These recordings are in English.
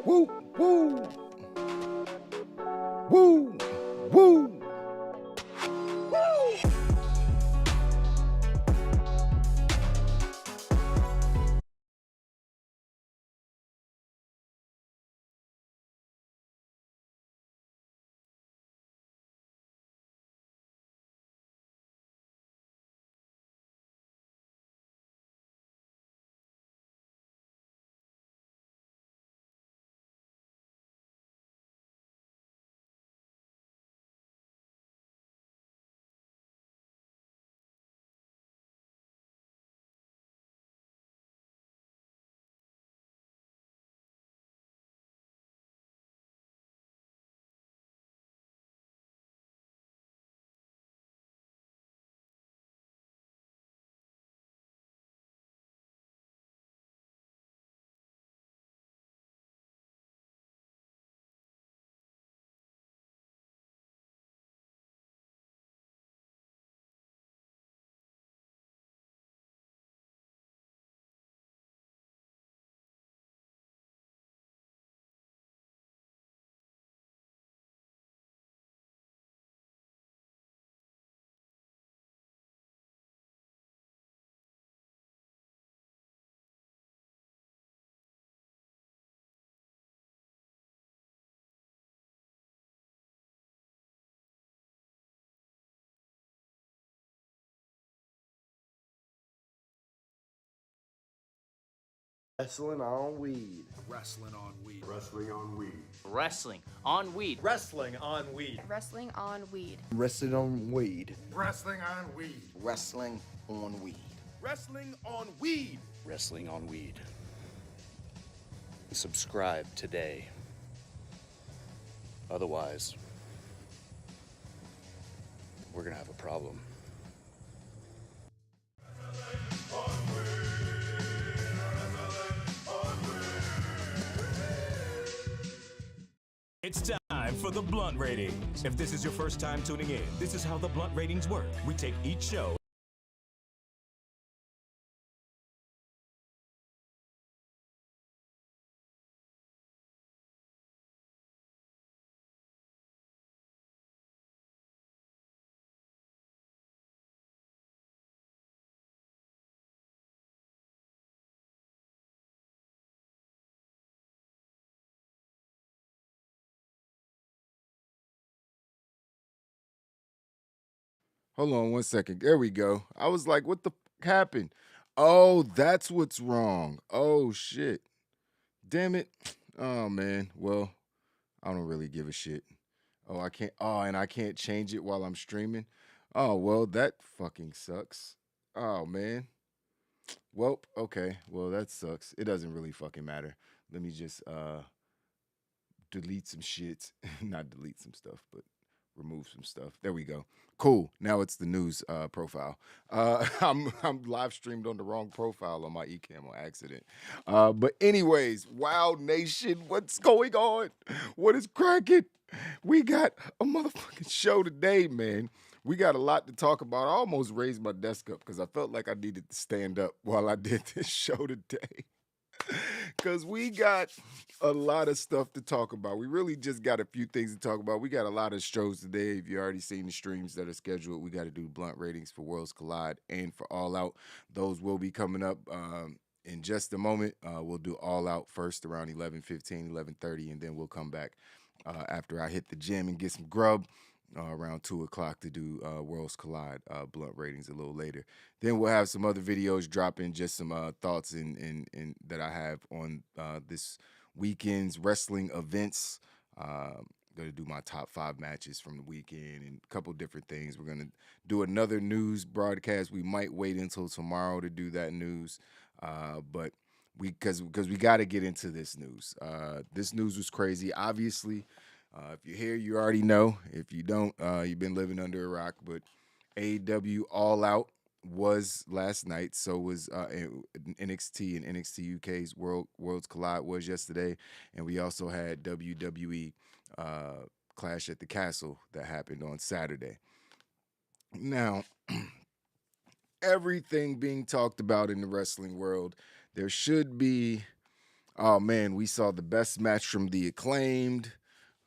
Woo, woo, woo, woo. Wrestling on weed. Wrestling on weed. Wrestling on weed. Wrestling on weed. Wrestling on weed. Wrestling on weed. Wrestling on weed. Wrestling on weed. Wrestling on weed. Wrestling on weed. Wrestling on weed. Subscribe today. Otherwise, we're gonna have a problem. It's time for the Blunt Ratings. If this is your first time tuning in, this is how the Blunt Ratings work. We take each show. Hold on 1 second. There we go. I was like, what the happened? Oh, that's what's wrong. Oh, shit. Damn it. Oh, man. Well, I don't really give a shit. Oh, I can't. Oh, and I can't change it while I'm streaming. Oh, well, that fucking sucks. Oh, man. Well, okay. Well, that sucks. It doesn't really fucking matter. Let me just delete some shit. Not delete some stuff, but remove some stuff. There we go. Cool. Now it's the news profile. I'm live streamed on the wrong profile on my eCam on accident. But anyways, Wow Nation, what's going on? What is cracking? We got a motherfucking show today, man. We got a lot to talk about. I almost raised my desk up because I felt like I needed to stand up while I did this show today. Because we got a lot of stuff to talk about. We really just got a few things to talk about. We got a lot of shows today. If you already seen the streams that are scheduled, we got to do Blunt Ratings for Worlds Collide and for All Out. Those will be coming up in just a moment. We'll do All Out first around 11:15, 11:30, and then we'll come back after I hit the gym and get some grub. Around 2 o'clock to do Worlds Collide Blunt Ratings a little later. Then we'll have some other videos dropping, just some thoughts in that I have on this weekend's wrestling events. Going to do my top 5 matches from the weekend and a couple different things. We're going to do another news broadcast. We might wait until tomorrow to do that news, but because we got to get into this news. This news was crazy, obviously. If you're here, you already know. If you don't, you've been living under a rock. But AEW All Out was last night. So was NXT and NXT UK's Worlds Collide was yesterday. And we also had WWE Clash at the Castle that happened on Saturday. Now, everything being talked about in the wrestling world, there should be Oh man, we saw the best match from the Acclaimed.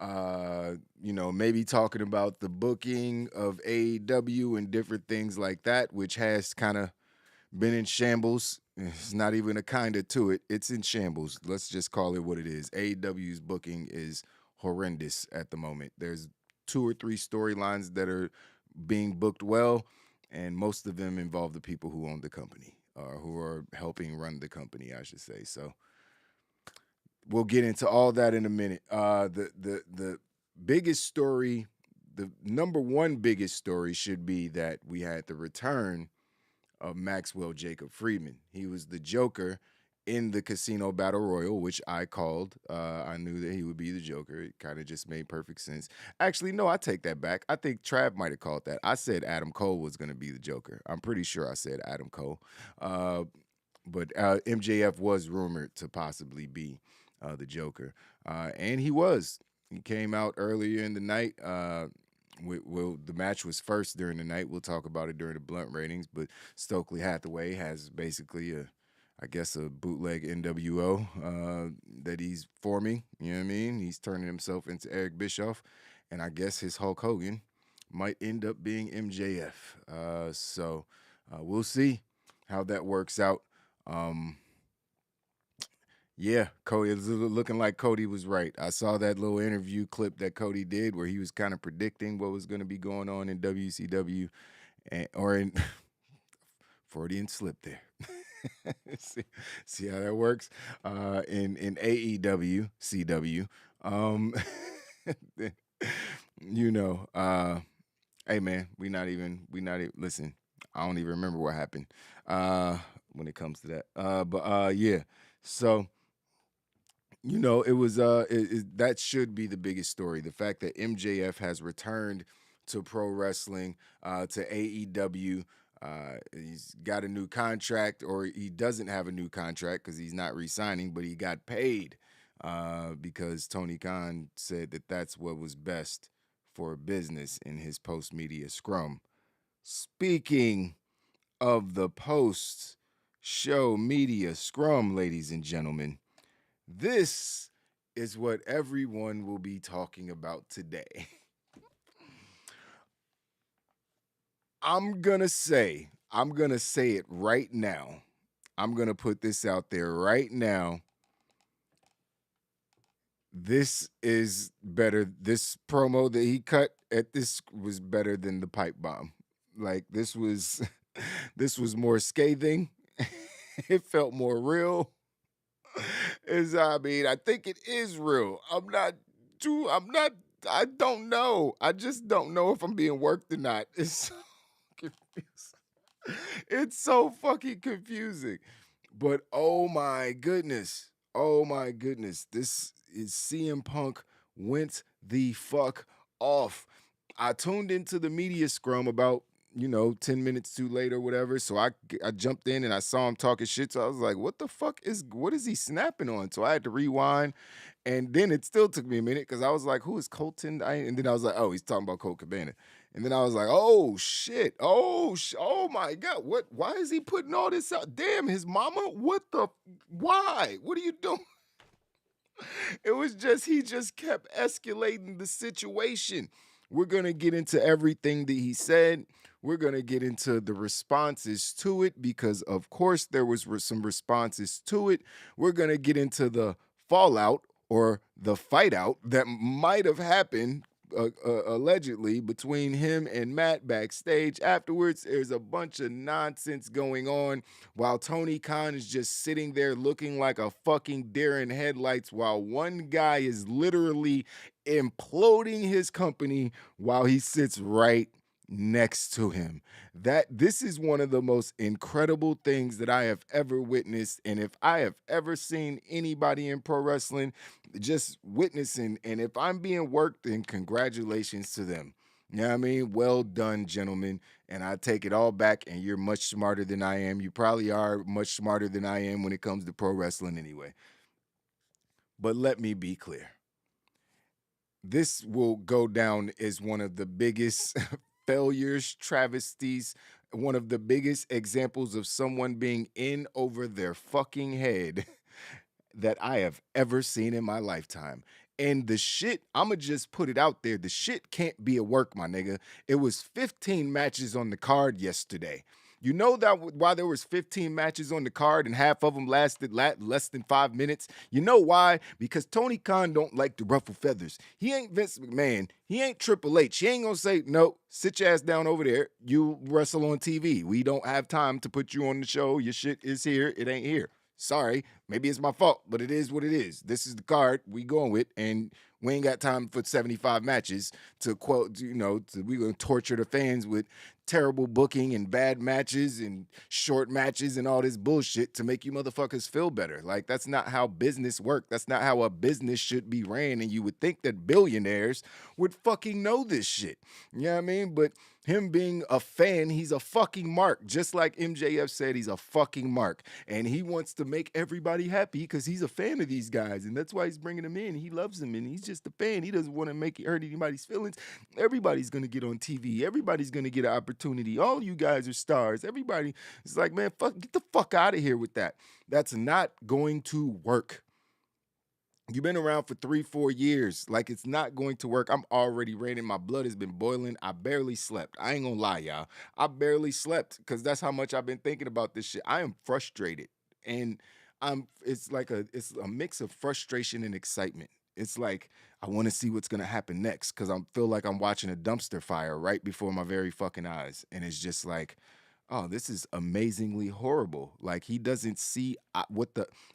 Maybe talking about the booking of AEW and different things like that, which has kind of been in shambles. It's not even a kind of to it. It's in shambles. Let's just call it what it is. AEW's booking is horrendous at the moment. There's 2 or 3 storylines that are being booked well, and most of them involve the people who own the company or who are helping run the company, I should say. So we'll get into all that in a minute. The biggest story, the number one biggest story should be that we had the return of Maxwell Jacob Friedman. He was the Joker in the Casino Battle Royal, which I called. I knew that he would be the Joker. It kind of just made perfect sense. Actually, no, I take that back. I think Trav might have called that. I said Adam Cole was going to be the Joker. I'm pretty sure I said Adam Cole. But MJF was rumored to possibly be the Joker. And he was. He came out earlier in the night. The match was first during the night. We'll talk about it during the blunt ratings. But Stokely Hathaway has basically a bootleg NWO that he's forming. You know what I mean? He's turning himself into Eric Bischoff. And I guess his Hulk Hogan might end up being MJF. So we'll see how that works out. Yeah, Cody is looking like Cody was right. I saw that little interview clip that Cody did where he was kind of predicting what was going to be going on in WCW or in Freudian slip there. see how that works in AEW, CW. Hey man, we not even listen. I don't even remember what happened when it comes to that. Yeah. So it was that should be the biggest story. The fact that MJF has returned to pro wrestling, to AEW. He's got a new contract, or he doesn't have a new contract because he's not re-signing, but he got paid because Tony Khan said that that's what was best for business in his post-media scrum. Speaking of the post-show media scrum, ladies and gentlemen, this is what everyone will be talking about today. I'm going to say it right now. I'm going to put this out there right now. This is better. This promo that he cut at this was better than the pipe bomb. Like this was more scathing. It felt more real. I think it is real. I don't know. I just don't know if I'm being worked or not. It's so confusing. It's so fucking confusing. But oh my goodness. This is CM Punk went the fuck off. I tuned into the media scrum about 10 minutes too late or whatever. So I jumped in and I saw him talking shit. So I was like, what is he snapping on? So I had to rewind. And then it still took me a minute because I was like, who is Colton? And then I was like, oh, he's talking about Colt Cabana. And then I was like, oh, shit. Oh, my God. Why is he putting all this out? Damn, his mama? Why? What are you doing? It was he just kept escalating the situation. We're going to get into everything that he said. We're going to get into the responses to it because, of course, there was some responses to it. We're going to get into the fallout or the fight out that might have happened allegedly between him and Matt backstage. Afterwards, there's a bunch of nonsense going on while Tony Khan is just sitting there looking like a fucking deer in headlights while one guy is literally imploding his company while he sits right next to him. This is one of the most incredible things that I have ever witnessed. And if I have ever seen anybody in pro wrestling just witnessing, and if I'm being worked, then congratulations to them. You know what I mean? Well done, gentlemen. And I take it all back, and you're much smarter than I am. You probably are much smarter than I am when it comes to pro wrestling anyway. But let me be clear. This will go down as one of the biggest failures, travesties, one of the biggest examples of someone being in over their fucking head that I have ever seen in my lifetime. And the shit, I'ma just put it out there. The shit can't be a work, my nigga. It was 15 matches on the card yesterday. You know that why there was 15 matches on the card and half of them lasted less than 5 minutes? You know why? Because Tony Khan don't like to ruffle feathers. He ain't Vince McMahon. He ain't Triple H. He ain't gonna say, no, sit your ass down over there. You wrestle on TV. We don't have time to put you on the show. Your shit is here. It ain't here. Sorry, maybe it's my fault, but it is what it is. This is the card we going with, and we ain't got time for 75 matches to quote, we gonna torture the fans with terrible booking and bad matches and short matches and all this bullshit to make you motherfuckers feel better. Like, that's not how business works. That's not how a business should be ran, and you would think that billionaires would fucking know this shit. You know what I mean? But him being a fan, he's a fucking mark. Just like MJF said, he's a fucking mark. And he wants to make everybody happy because he's a fan of these guys. And that's why he's bringing them in. He loves them, and he's just a fan. He doesn't want to make it hurt anybody's feelings. Everybody's going to get on TV. Everybody's going to get an opportunity. All you guys are stars. Everybody is like, man, get the fuck out of here with that. That's not going to work. You've been around for 3-4 years. Like, it's not going to work. I'm already raining. My blood has been boiling. I barely slept. I ain't gonna lie, y'all. I barely slept because that's how much I've been thinking about this shit. I am frustrated. And it's a mix of frustration and excitement. It's like, I want to see what's going to happen next because I feel like I'm watching a dumpster fire right before my very fucking eyes. And it's just like, oh, this is amazingly horrible. Like, he doesn't see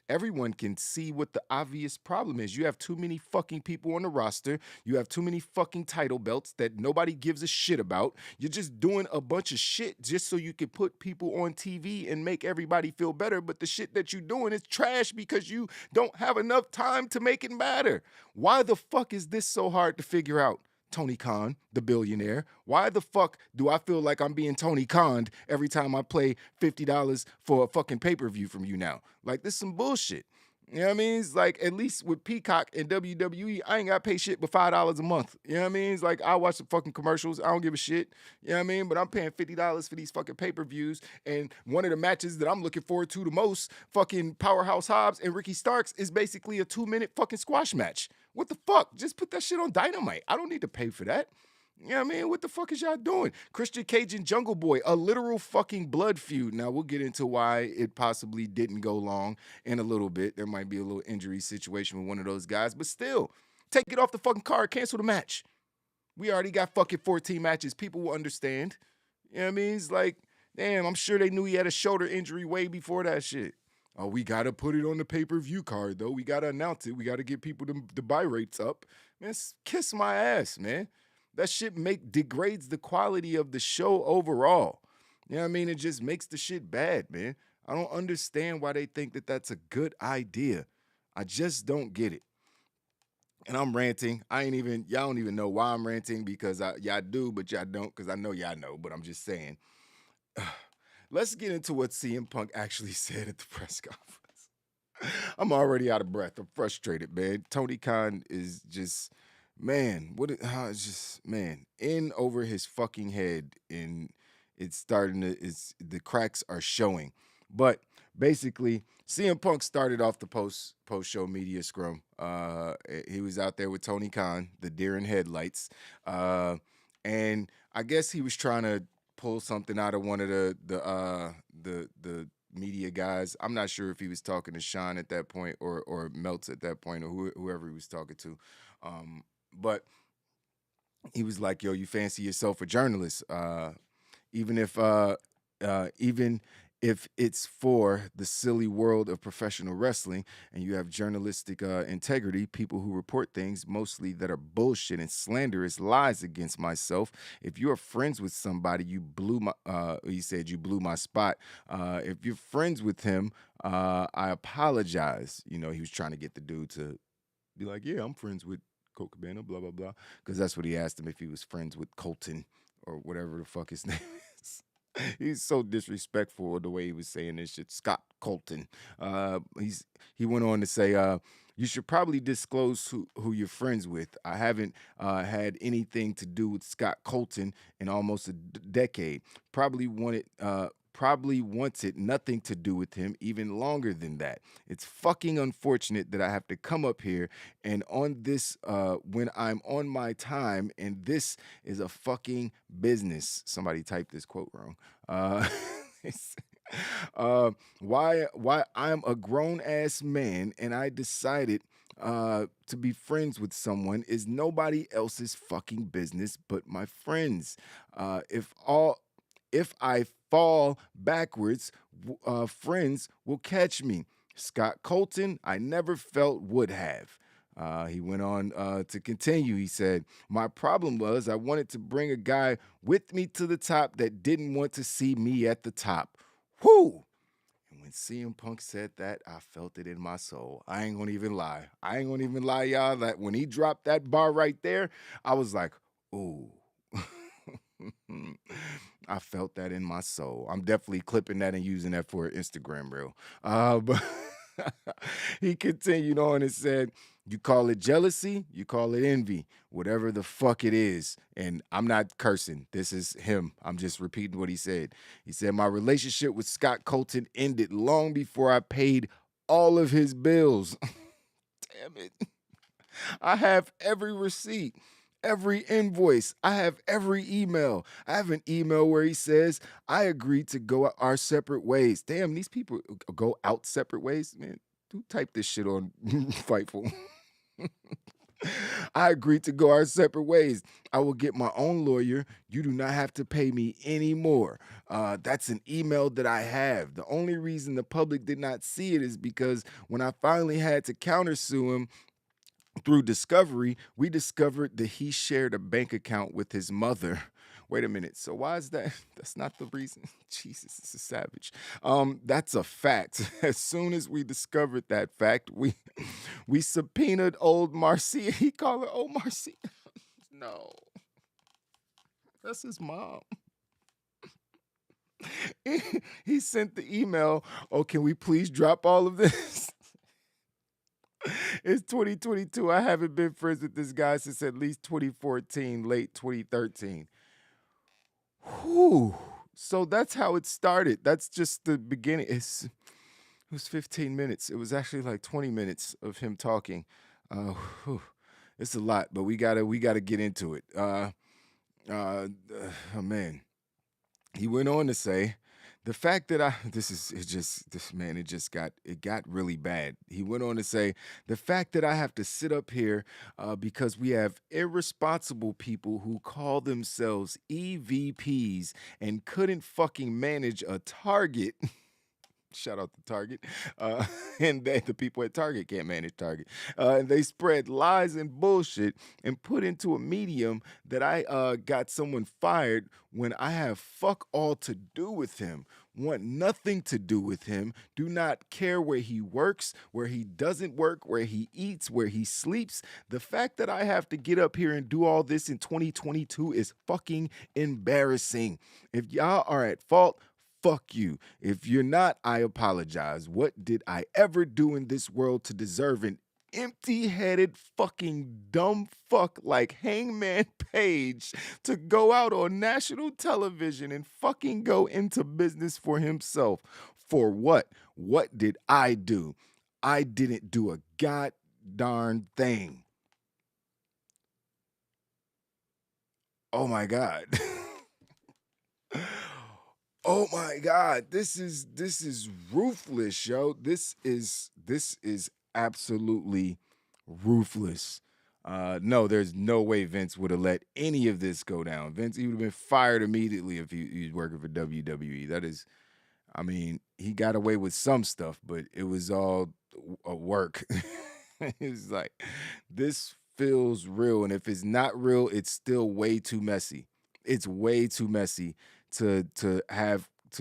everyone can see what the obvious problem is. You have too many fucking people on the roster. You have too many fucking title belts that nobody gives a shit about. You're just doing a bunch of shit just so you can put people on TV and make everybody feel better. But the shit that you're doing is trash because you don't have enough time to make it matter. Why the fuck is this so hard to figure out? Tony Khan, the billionaire. Why the fuck do I feel like I'm being Tony Khan'd every time I play $50 for a fucking pay-per-view from you now? Like, this is some bullshit. You know what I mean? It's like, at least with Peacock and WWE, I ain't got to pay shit but $5 a month. You know what I mean? It's like, I watch the fucking commercials. I don't give a shit. You know what I mean? But I'm paying $50 for these fucking pay-per-views. And one of the matches that I'm looking forward to the most, fucking Powerhouse Hobbs and Ricky Starks, is basically a 2-minute fucking squash match. What the fuck? Just put that shit on Dynamite. I don't need to pay for that. You know what I mean? What the fuck is y'all doing? Christian Cage and Jungle Boy, a literal fucking blood feud. Now, we'll get into why it possibly didn't go long in a little bit. There might be a little injury situation with one of those guys, but still, take it off the fucking card. Cancel the match. We already got fucking 14 matches. People will understand. You know what I mean? It's like, damn, I'm sure they knew he had a shoulder injury way before that shit. Oh, we got to put it on the pay-per-view card, though. We got to announce it. We got to get people the buy rates up. Man, kiss my ass, man. That shit degrades the quality of the show overall. You know what I mean? It just makes the shit bad, man. I don't understand why they think that that's a good idea. I just don't get it. And I'm ranting. Y'all don't even know why I'm ranting because y'all do, but y'all don't because I know y'all know, but I'm just saying. Let's get into what CM Punk actually said at the press conference. I'm already out of breath. I'm frustrated, man. Tony Khan is just, man, in over his fucking head, and the cracks are showing. But basically, CM Punk started off the post-show media scrum. He was out there with Tony Khan, the deer in headlights, and I guess he was trying to pull something out of one of the media guys. I'm not sure if he was talking to Sean at that point or Meltz at that point or whoever he was talking to. But he was like, yo, you fancy yourself a journalist. Even if it's for the silly world of professional wrestling and you have journalistic integrity, people who report things mostly that are bullshit and slanderous lies against myself. If you're friends with somebody, he said you blew my spot. If you're friends with him, I apologize. You know, he was trying to get the dude to be like, yeah, I'm friends with Colt Cabana, blah, blah, blah. Because that's what he asked him, if he was friends with Colton or whatever the fuck his name is. He's so disrespectful the way he was saying this shit. Scott Colton. He went on to say, you should probably disclose who you're friends with. I haven't had anything to do with Scott Colton in almost a decade. Probably wanted probably wanted nothing to do with him even longer than that. It's fucking unfortunate that I have to come up here and on this when I'm on my time, and this is a fucking business. Somebody typed this quote wrong. Why I'm a grown ass man and I decided to be friends with someone is nobody else's fucking business but my friends. If I fall backwards, friends will catch me. Scott Colton, I never felt would have. He went on to continue. He said, my problem was I wanted to bring a guy with me to the top that didn't want to see me at the top. Whoo! And when CM Punk said that, I felt it in my soul. I ain't gonna even lie. Y'all, that when he dropped that bar right there, I was like, ooh. I felt that in my soul. I'm definitely clipping that and using that for an Instagram reel. But he continued on and said, you call it jealousy, you call it envy, whatever the fuck it is. And I'm not cursing. This is him. I'm just repeating what he said. He said, my relationship with Scott Colton ended long before I paid all of his bills. Damn it. I have every receipt, every invoice. I have every email. I have an email where he says, I agreed to go our separate ways. Damn, these people go out separate ways? Man, who typed this shit on Fightful? I agreed to go our separate ways. I will get my own lawyer. You do not have to pay me anymore. That's an email that I have. The only reason the public did not see it is because when I finally had to countersue him, through discovery, we discovered that he shared a bank account with his mother. Wait a minute. So why is that? That's not the reason. Jesus, this is savage. That's a fact. As soon as we discovered that fact, we subpoenaed old Marcia. He called her old Marcia. No, that's his mom. He sent the email. Oh, can we please drop all of this? It's 2022. I haven't been friends with this guy since at least 2014, late 2013. Whew. So that's how it started. That's just the beginning. It was 15 minutes. It was actually like 20 minutes of him talking. It's a lot, but we gotta get into it. Oh man. He went on to say, the fact that it got really bad. He went on to say, the fact that I have to sit up here because we have irresponsible people who call themselves EVPs and couldn't fucking manage a Target. Shout out to Target. And the people at Target can't manage Target. And they spread lies and bullshit and put into a medium that I got someone fired when I have fuck all to do with him. Want nothing to do with him. Do not care where he works, where he doesn't work, where he eats, where he sleeps. The fact that I have to get up here and do all this in 2022 is fucking embarrassing. If y'all are at fault, fuck you. If you're not, I apologize. What did I ever do in this world to deserve an empty-headed fucking dumb fuck like Hangman Page to go out on national television and fucking go into business for himself? For what? What did I do? I didn't do a god darn thing. Oh my God. Oh my God, this is ruthless, yo. This is absolutely ruthless. No, there's no way Vince would have let any of this go down. Vince, he would have been fired immediately if he was working for WWE. That is, I mean, he got away with some stuff, but it was all a work. It's like, this feels real, and if it's not real, it's still way too messy. It's way too messy to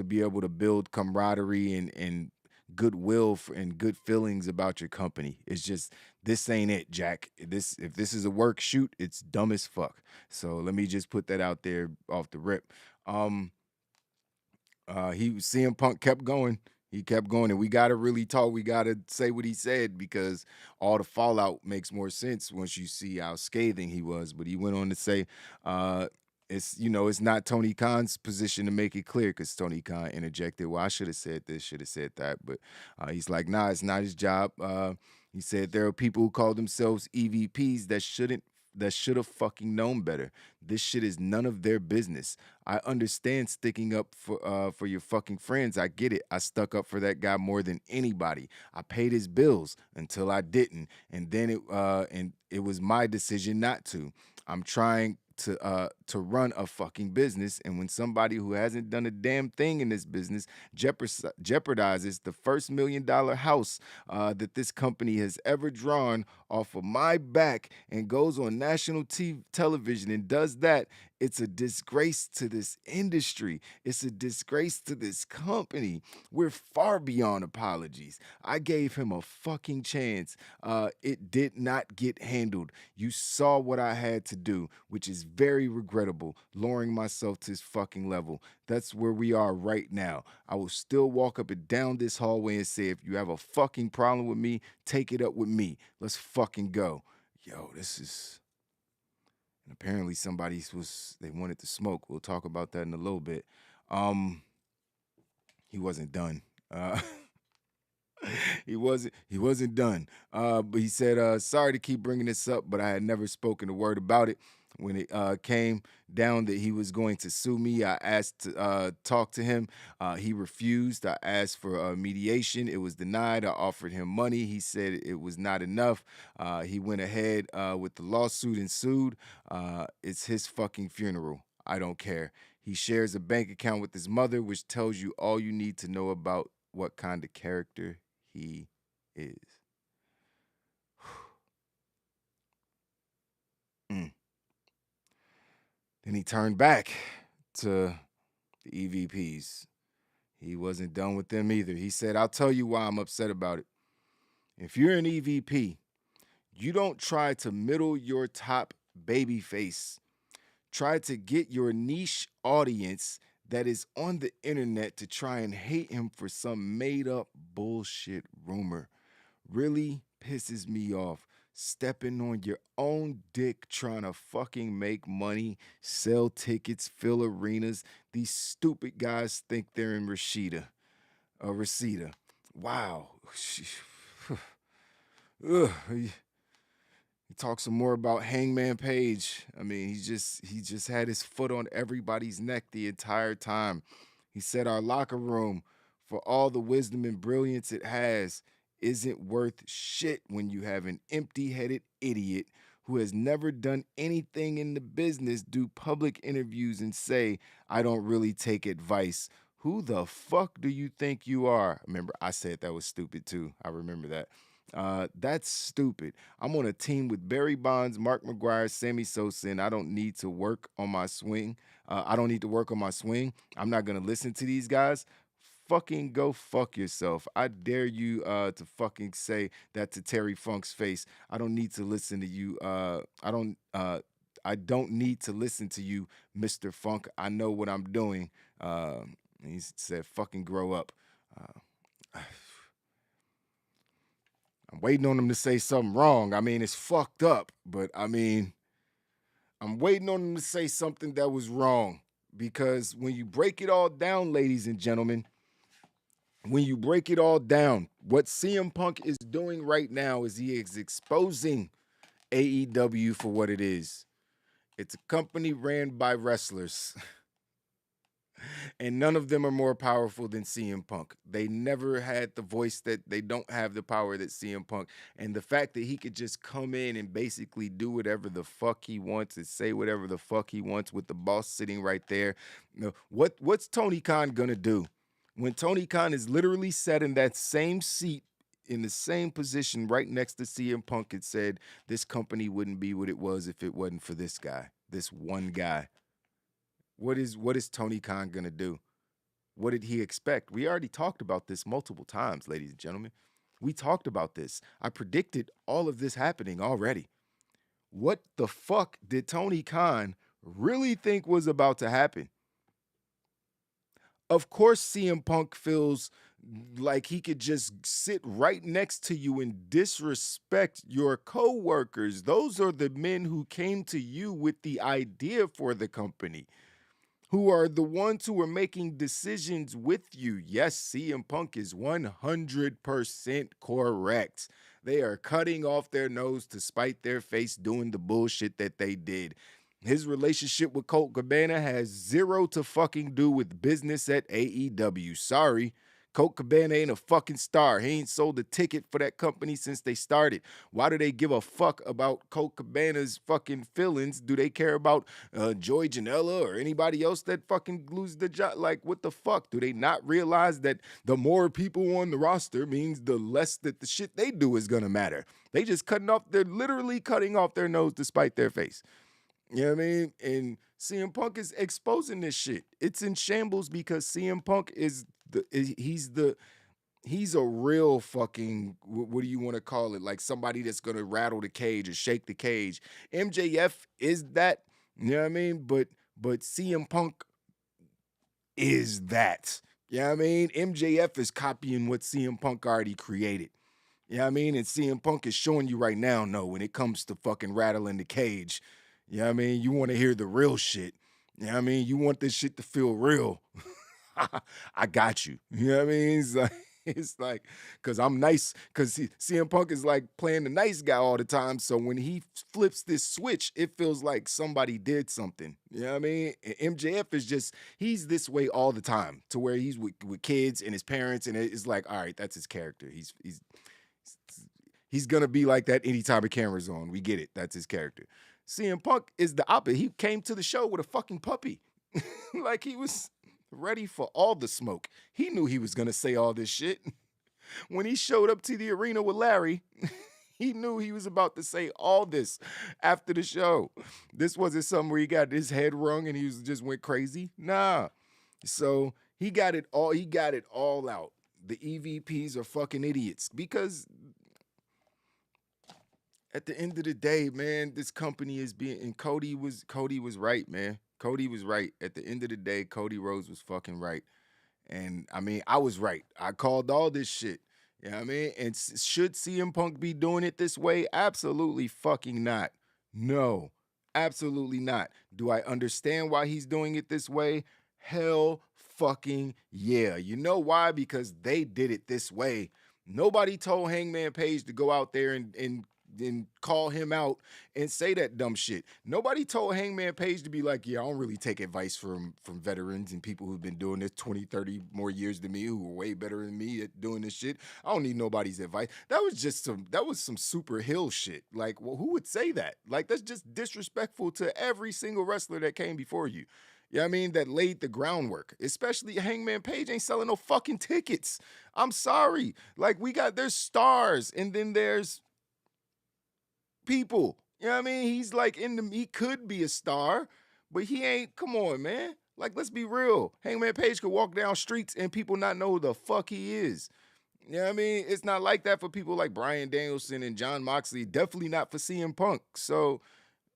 be able to build camaraderie and goodwill and good feelings about your company. It's just, this ain't it, Jack. If this is a work shoot, it's dumb as fuck. So let me just put that out there off the rip. CM Punk kept going. He kept going, and we gotta really talk. We gotta say what he said because all the fallout makes more sense once you see how scathing he was. But he went on to say, it's, it's not Tony Khan's position to make it clear because Tony Khan interjected, well, I should have said this, should have said that. But he's like, nah, it's not his job. He said there are people who call themselves EVPs that should have fucking known better. This shit is none of their business. I understand sticking up for your fucking friends. I get it. I stuck up for that guy more than anybody. I paid his bills until I didn't, and then it was my decision not to. I'm trying to run a fucking business, and when somebody who hasn't done a damn thing in this business jeopardizes the first $1 million house that this company has ever drawn off of my back and goes on national television and does that, it's a disgrace to this industry. It's a disgrace to this company. We're far beyond apologies. I gave him a fucking chance. It did not get handled. You saw what I had to do, which is very regrettable, lowering myself to his fucking level. That's where we are right now. I will still walk up and down this hallway and say, if you have a fucking problem with me, take it up with me. Let's fucking go. Yo, this is... And apparently they wanted to smoke. We'll talk about that in a little bit. He wasn't done. He wasn't done. But he said, sorry to keep bringing this up, but I had never spoken a word about it. When it came down that he was going to sue me, I asked to talk to him. He refused. I asked for mediation. It was denied. I offered him money. He said it was not enough. He went ahead with the lawsuit and sued. It's his fucking funeral. I don't care. He shares a bank account with his mother, which tells you all you need to know about what kind of character he is. Then he turned back to the EVPs. He wasn't done with them either. He said, I'll tell you why I'm upset about it. If you're an EVP, you don't try to middle your top baby face. Try to get your niche audience that is on the internet to try and hate him for some made up bullshit rumor. Really pisses me off. Stepping on your own dick trying to fucking make money, sell tickets, fill arenas. These stupid guys think they're in Reseda. Wow. Ugh. He talks some more about Hangman Page. I mean, he just had his foot on everybody's neck the entire time. He said our locker room, for all the wisdom and brilliance it has, isn't worth shit when you have an empty-headed idiot who has never done anything in the business do public interviews and say, I don't really take advice. Who the fuck do you think you are? Remember, I said that was stupid too. I remember that. That's stupid. I'm on a team with Barry Bonds, Mark McGuire, Sammy Sosa, and I don't need to work on my swing. I'm not going to listen to these guys. Fucking go fuck yourself. I dare you to fucking say that to Terry Funk's face. I don't need to listen to you. I don't need to listen to you, Mr. Funk. I know what I'm doing. He said, fucking grow up. I'm waiting on him to say something wrong. I mean, it's fucked up, but I mean, I'm waiting on him to say something that was wrong. Because when you break it all down, ladies and gentlemen, when you break it all down, what CM Punk is doing right now is he is exposing AEW for what it is. It's a company ran by wrestlers. And none of them are more powerful than CM Punk. They never had the voice that they don't have the power that CM Punk. And the fact that he could just come in and basically do whatever the fuck he wants and say whatever the fuck he wants with the boss sitting right there. You know, what's Tony Khan gonna do? When Tony Khan is literally sat in that same seat, in the same position right next to CM Punk and said, this company wouldn't be what it was if it wasn't for this guy, this one guy. What is Tony Khan going to do? What did he expect? We already talked about this multiple times, ladies and gentlemen. We talked about this. I predicted all of this happening already. What the fuck did Tony Khan really think was about to happen? Of course, CM Punk feels Like he could just sit right next to you and disrespect your coworkers. Those are the men who came to you with the idea for the company, who are the ones who are making decisions with you. Yes, CM Punk is 100% correct. They are cutting off their nose to spite their face doing the bullshit that they did. His relationship with Colt Cabana has zero to fucking do with business at AEW. Sorry. Colt Cabana ain't a fucking star. He ain't sold a ticket for that company since they started. Why do they give a fuck about Colt Cabana's fucking feelings? Do they care about Joey Janela or anybody else that fucking loses the job? Like, what the fuck? Do they not realize that the more people on the roster means the less that the shit they do is gonna matter? They just they're literally cutting off their nose to spite their face. You know what I mean? And CM Punk is exposing this shit. It's in shambles because CM Punk he's a real fucking, what do you want to call it? Like somebody that's going to rattle the cage or shake the cage. MJF is that, you know what I mean? But CM Punk is that. You know what I mean? MJF is copying what CM Punk already created. You know what I mean? And CM Punk is showing you right now, no, when it comes to fucking rattling the cage, you know what I mean? You want to hear the real shit. You know what I mean? You want this shit to feel real. I got you. You know what I mean? It's like, because I'm nice, because CM Punk is like playing the nice guy all the time. So when he flips this switch, it feels like somebody did something. You know what I mean? And MJF is just, he's this way all the time, to where he's with kids and his parents, and it's like, all right, that's his character. He's gonna be like that anytime the camera's on. We get it. That's his character. CM Punk is the opposite. He came to the show with a fucking puppy. Like he was ready for all the smoke. He knew he was gonna say all this shit. When he showed up to the arena with Larry, he knew he was about to say all this after the show. This wasn't something where he got his head wrung and he just went crazy. Nah. So he got it all. He got it all out. The EVPs are fucking idiots because at the end of the day, man, this company is being, and Cody was right, man. Cody was right. At the end of the day, Cody Rhodes was fucking right. And I mean, I was right. I called all this shit. You know what I mean? And should CM Punk be doing it this way? Absolutely fucking not. No, absolutely not. Do I understand why he's doing it this way? Hell fucking yeah. You know why? Because they did it this way. Nobody told Hangman Page to go out there and call him out and say that dumb shit. Nobody told Hangman Page to be like, yeah, I don't really take advice from veterans and people who've been doing this 20, 30 more years than me, who are way better than me at doing this shit. I don't need nobody's advice. That was some super hill shit. Like, well, who would say that? Like, that's just disrespectful to every single wrestler that came before you. You know what I mean? That laid the groundwork. Especially Hangman Page ain't selling no fucking tickets. I'm sorry. Like, there's stars, and then there's people. You know what I mean? He's like he could be a star, but he ain't. Come on, man. Like, let's be real. Hangman Page could walk down streets and people not know who the fuck he is. You know what I mean? It's not like that for people like Bryan Danielson and John Moxley. Definitely not for CM Punk. So,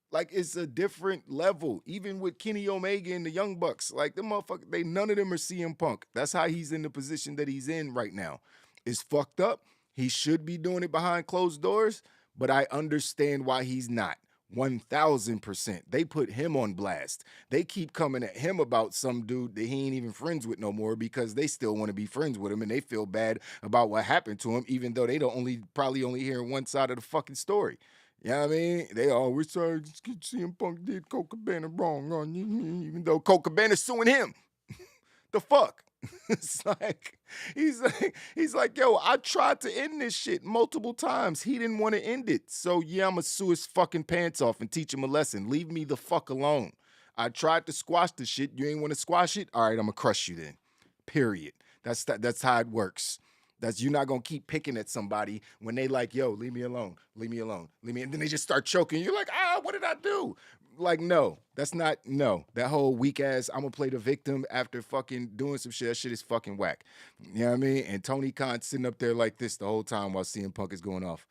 like, it's a different level. Even with Kenny Omega and the Young Bucks, like, them motherfuckers, none of them are CM Punk. That's how he's in the position that he's in right now. It's fucked up. He should be doing it behind closed doors, but I understand why he's not. 1,000%. They put him on blast. They keep coming at him about some dude that he ain't even friends with no more because they still want to be friends with him and they feel bad about what happened to him, even though they probably only hearing one side of the fucking story. You know what I mean? They always sorry CM Punk did Colt Cabana wrong on you, even though Colt Cabana's suing him. The fuck? It's like he's like, yo, I tried to end this shit multiple times. He didn't want to end it. So yeah, I'ma sue his fucking pants off and teach him a lesson. Leave me the fuck alone. I tried to squash the shit. You ain't want to squash it? All right, I'ma crush you then. Period. That's how it works. You're not gonna keep picking at somebody when they like, yo, leave me alone, leave me alone, leave me, and then they just start choking. You're like, what did I do? Like, no, that whole weak ass, I'm gonna play the victim after fucking doing some shit. That shit is fucking whack. You know what I mean? And Tony Khan sitting up there like this the whole time while CM Punk is going off.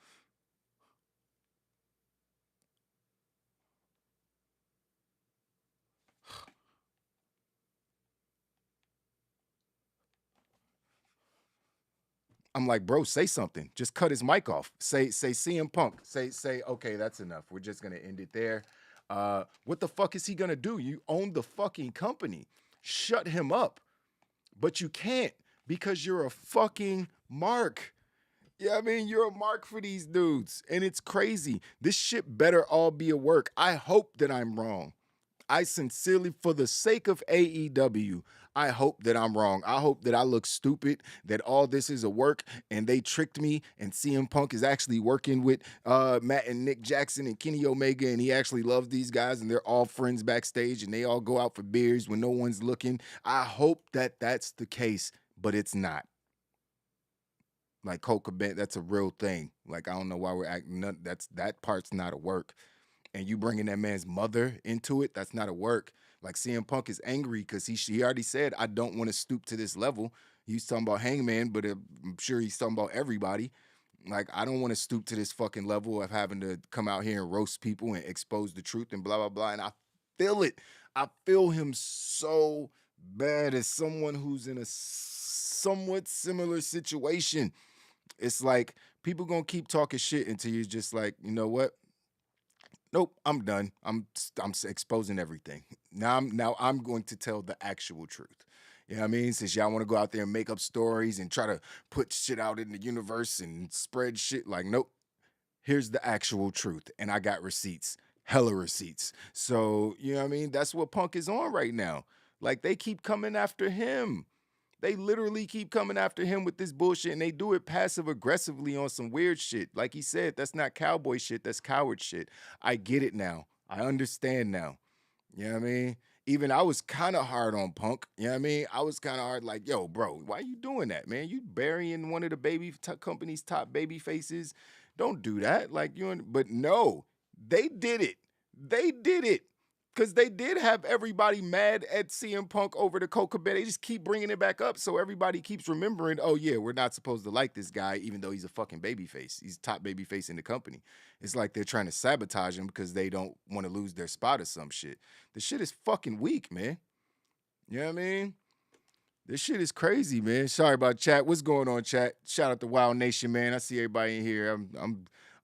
I'm like, bro, say something. Just cut his mic off. Say CM Punk. Say, okay, that's enough. We're just gonna end it there. What the fuck is he gonna do? You own the fucking company. Shut him up. But you can't because you're a fucking mark. Yeah, I mean, you're a mark for these dudes. And it's crazy. This shit better all be a work. I hope that I'm wrong. I sincerely, for the sake of AEW, I hope that I'm wrong. I hope that I look stupid, that all this is a work and they tricked me and CM Punk is actually working with Matt and Nick Jackson and Kenny Omega and he actually loves these guys and they're all friends backstage and they all go out for beers when no one's looking. I hope that that's the case, but it's not. Like Cole Cabana, that's a real thing. Like, I don't know why we're acting, that part's not a work. And you bringing that man's mother into it, that's not a work. Like CM Punk is angry because he already said, I don't want to stoop to this level. He's talking about Hangman, but I'm sure he's talking about everybody. Like, I don't want to stoop to this fucking level of having to come out here and roast people and expose the truth and blah, blah, blah. And I feel it. I feel him so bad as someone who's in a somewhat similar situation. It's like people gonna keep talking shit until you're just like, you know what? Nope, I'm done. I'm exposing everything. Now I'm going to tell the actual truth. You know what I mean? Since y'all want to go out there and make up stories and try to put shit out in the universe and spread shit, like, nope. Here's the actual truth. And I got receipts. Hella receipts. So, you know what I mean? That's what Punk is on right now. Like, they keep coming after him. They literally keep coming after him with this bullshit, and they do it passive-aggressively on some weird shit. Like he said, that's not cowboy shit, that's coward shit. I get it now. I understand now. You know what I mean? Even I was kind of hard on Punk. You know what I mean? I was kind of hard like, yo, bro, why you doing that, man? You burying one of the company's top baby faces. Don't do that. Like, but no, they did it. They did it. Because they did have everybody mad at CM Punk over the Cole Cabana. They just keep bringing it back up so everybody keeps remembering, oh, yeah, we're not supposed to like this guy even though he's a fucking babyface. He's top babyface in the company. It's like they're trying to sabotage him because they don't want to lose their spot or some shit. The shit is fucking weak, man. You know what I mean? This shit is crazy, man. Sorry about chat. What's going on, chat? Shout out to Wild Nation, man. I see everybody in here.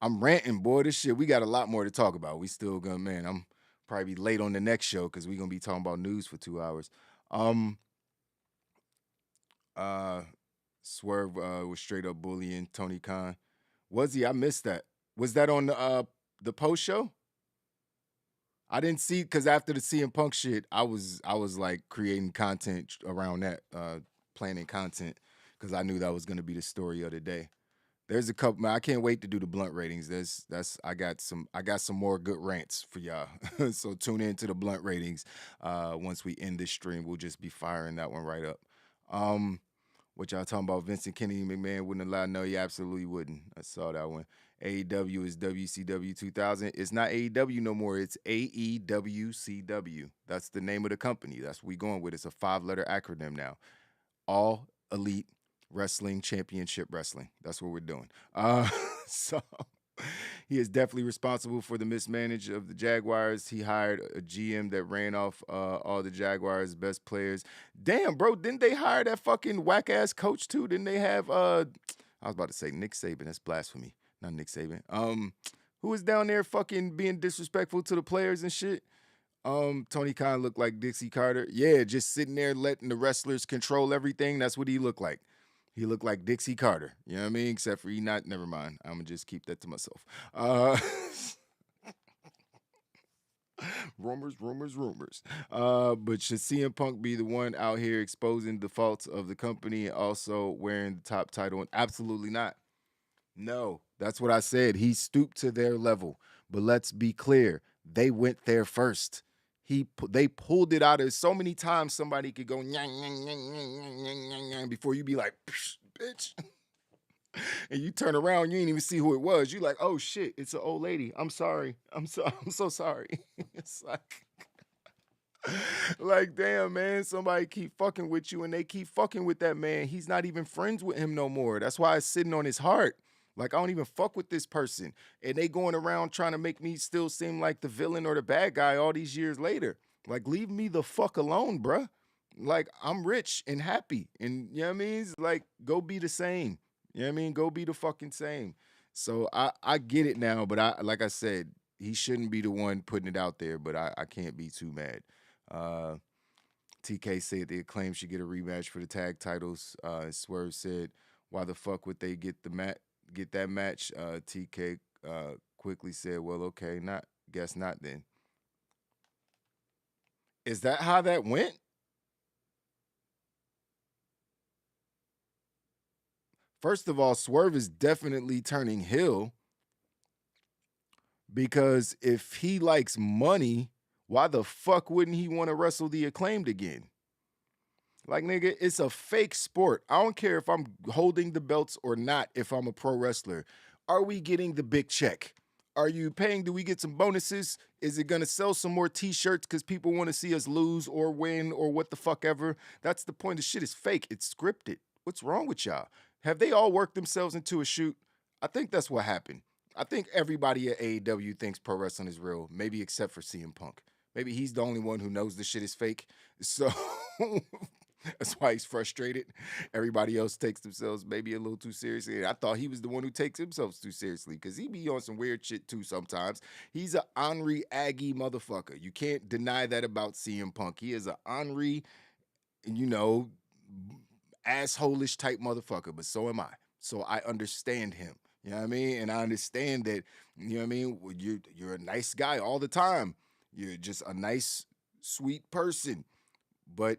I'm ranting, boy. This shit, we got a lot more to talk about. We still gonna, man, I'm probably be late on the next show because we're gonna be talking about news for 2 hours. Swerve was straight up bullying Tony Khan. Was he? I missed that. Was that on the post show? I didn't see because after the CM Punk shit, I was like creating content around that, planning content because I knew that was gonna be the story of the day. There's a couple, man. I can't wait to do the blunt ratings. I got some more good rants for y'all. So tune in to the blunt ratings. Once we end this stream, we'll just be firing that one right up. What y'all talking about? Vincent Kennedy McMahon wouldn't allow? No, he absolutely wouldn't. I saw that one. AEW is WCW 2000. It's not AEW no more. It's AEWCW. That's the name of the company. That's what we going with. It's a 5-letter acronym now. All Elite Wrestling Championship Wrestling. That's what we're doing. So he is definitely responsible for the mismanagement of the Jaguars. He hired a GM that ran off all the Jaguars' best players. Damn, bro, didn't they hire that fucking whack-ass coach too? Didn't they have I was about to say Nick Saban. That's blasphemy. Not Nick Saban. Who was down there fucking being disrespectful to the players and shit? Tony Khan looked like Dixie Carter. Yeah, just sitting there letting the wrestlers control everything. That's what he looked like. He looked like Dixie Carter. You know what I mean? Except for never mind. I'm going to just keep that to myself. Rumors. But should CM Punk be the one out here exposing the faults of the company and also wearing the top title? Absolutely not. No, that's what I said. He stooped to their level. But let's be clear. They went there first. They pulled it out of so many times somebody could go before you be like, bitch. And you turn around, you ain't even see who it was. You like, oh shit, it's an old lady. I'm sorry. I'm so sorry. It's like, damn, man, somebody keep fucking with you and they keep fucking with that man. He's not even friends with him no more. That's why it's sitting on his heart. Like, I don't even fuck with this person. And they going around trying to make me still seem like the villain or the bad guy all these years later. Like, leave me the fuck alone, bruh. Like, I'm rich and happy. And, you know what I mean? It's like, go be the same. You know what I mean? Go be the fucking same. So I get it now, but like I said, he shouldn't be the one putting it out there, but I can't be too mad. Uh, TK said the Acclaim should get a rematch for the tag titles. Swerve said, "Why the fuck would they get get that match?" TK quickly said, "Well, okay, not guess not then." Is that how that went? First of all, Swerve is definitely turning heel because if he likes money, why the fuck wouldn't he want to wrestle the Acclaimed again? Like, nigga, it's a fake sport. I don't care if I'm holding the belts or not if I'm a pro wrestler. Are we getting the big check? Are you paying? Do we get some bonuses? Is it going to sell some more t-shirts because people want to see us lose or win or what the fuck ever? That's the point. The shit is fake. It's scripted. What's wrong with y'all? Have they all worked themselves into a shoot? I think that's what happened. I think everybody at AEW thinks pro wrestling is real, maybe except for CM Punk. Maybe he's the only one who knows the shit is fake. So that's why he's frustrated. Everybody else takes themselves maybe a little too seriously. I thought he was the one who takes himself too seriously because he be on some weird shit too sometimes. He's an Henri Aggie motherfucker. You can't deny that about CM Punk. He is an Henri, asshole-ish type motherfucker, but so am I. So I understand him. You know what I mean? And I understand that, you know what I mean? You're a nice guy all the time. You're just a nice, sweet person. But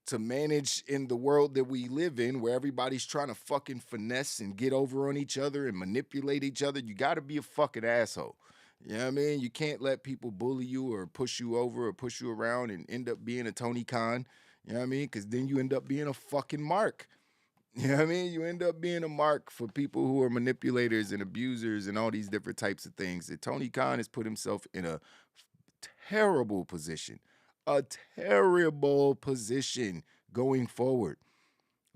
to manage in the world that we live in, where everybody's trying to fucking finesse and get over on each other and manipulate each other, you got to be a fucking asshole. You know what I mean? You can't let people bully you or push you over or push you around and end up being a Tony Khan. You know what I mean? Because then you end up being a fucking mark. You know what I mean? You end up being a mark for people who are manipulators and abusers and all these different types of things. And Tony Khan has put himself in a terrible position. A terrible position going forward.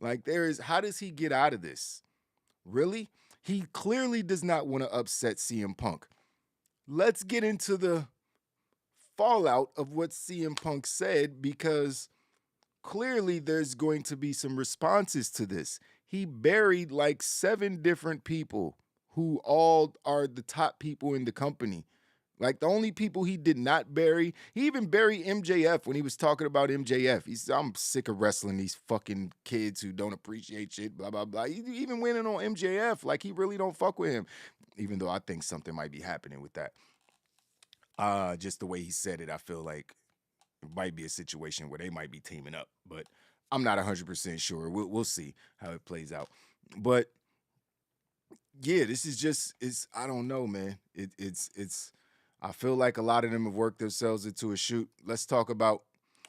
Like how does he get out of this? Really? He clearly does not want to upset CM Punk. Let's get into the fallout of what CM Punk said because clearly there's going to be some responses to this. He buried like 7 different people who all are the top people in the company. Like the only people he did not bury, he even buried MJF when he was talking about MJF. He said, I'm sick of wrestling these fucking kids who don't appreciate shit, blah, blah, blah. He even went in on MJF like he really don't fuck with him, even though I think something might be happening with that. Just the way he said it, I feel like it might be a situation where they might be teaming up, but I'm not 100% sure. We'll see how it plays out. But yeah, this is just, I don't know, man. It's I feel like a lot of them have worked themselves into a shoot. Let's talk about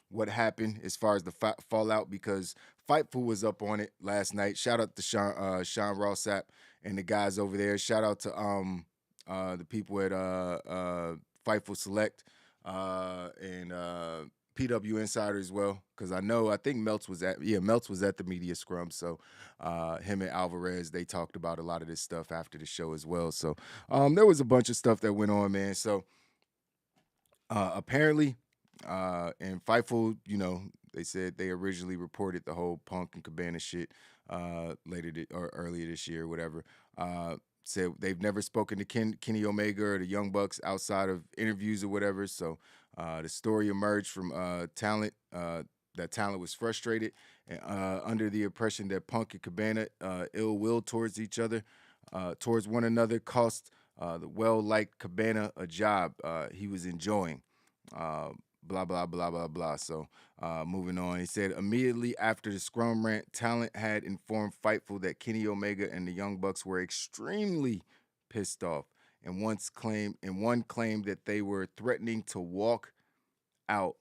what happened as far as the fallout because Fightful was up on it last night. Shout out to Sean Rossap and the guys over there. Shout out to the people at Fightful Select and PW Insider as well because I think Meltz was at the media scrum. So him and Alvarez, they talked about a lot of this stuff after the show as well. So there was a bunch of stuff that went on, man. So apparently and Fightful, they said they originally reported the whole Punk and Cabana shit earlier this year or whatever. Said they've never spoken to Kenny Omega or the Young Bucks outside of interviews or whatever. So the story emerged from talent. That talent was frustrated and under the impression that Punk and Cabana ill will towards each other, towards one another, cost the well-liked Cabana a job he was enjoying. Blah, blah, blah, blah, blah. So moving on, he said immediately after the scrum rant, talent had informed Fightful that Kenny Omega and the Young Bucks were extremely pissed off and one claimed that they were threatening to walk out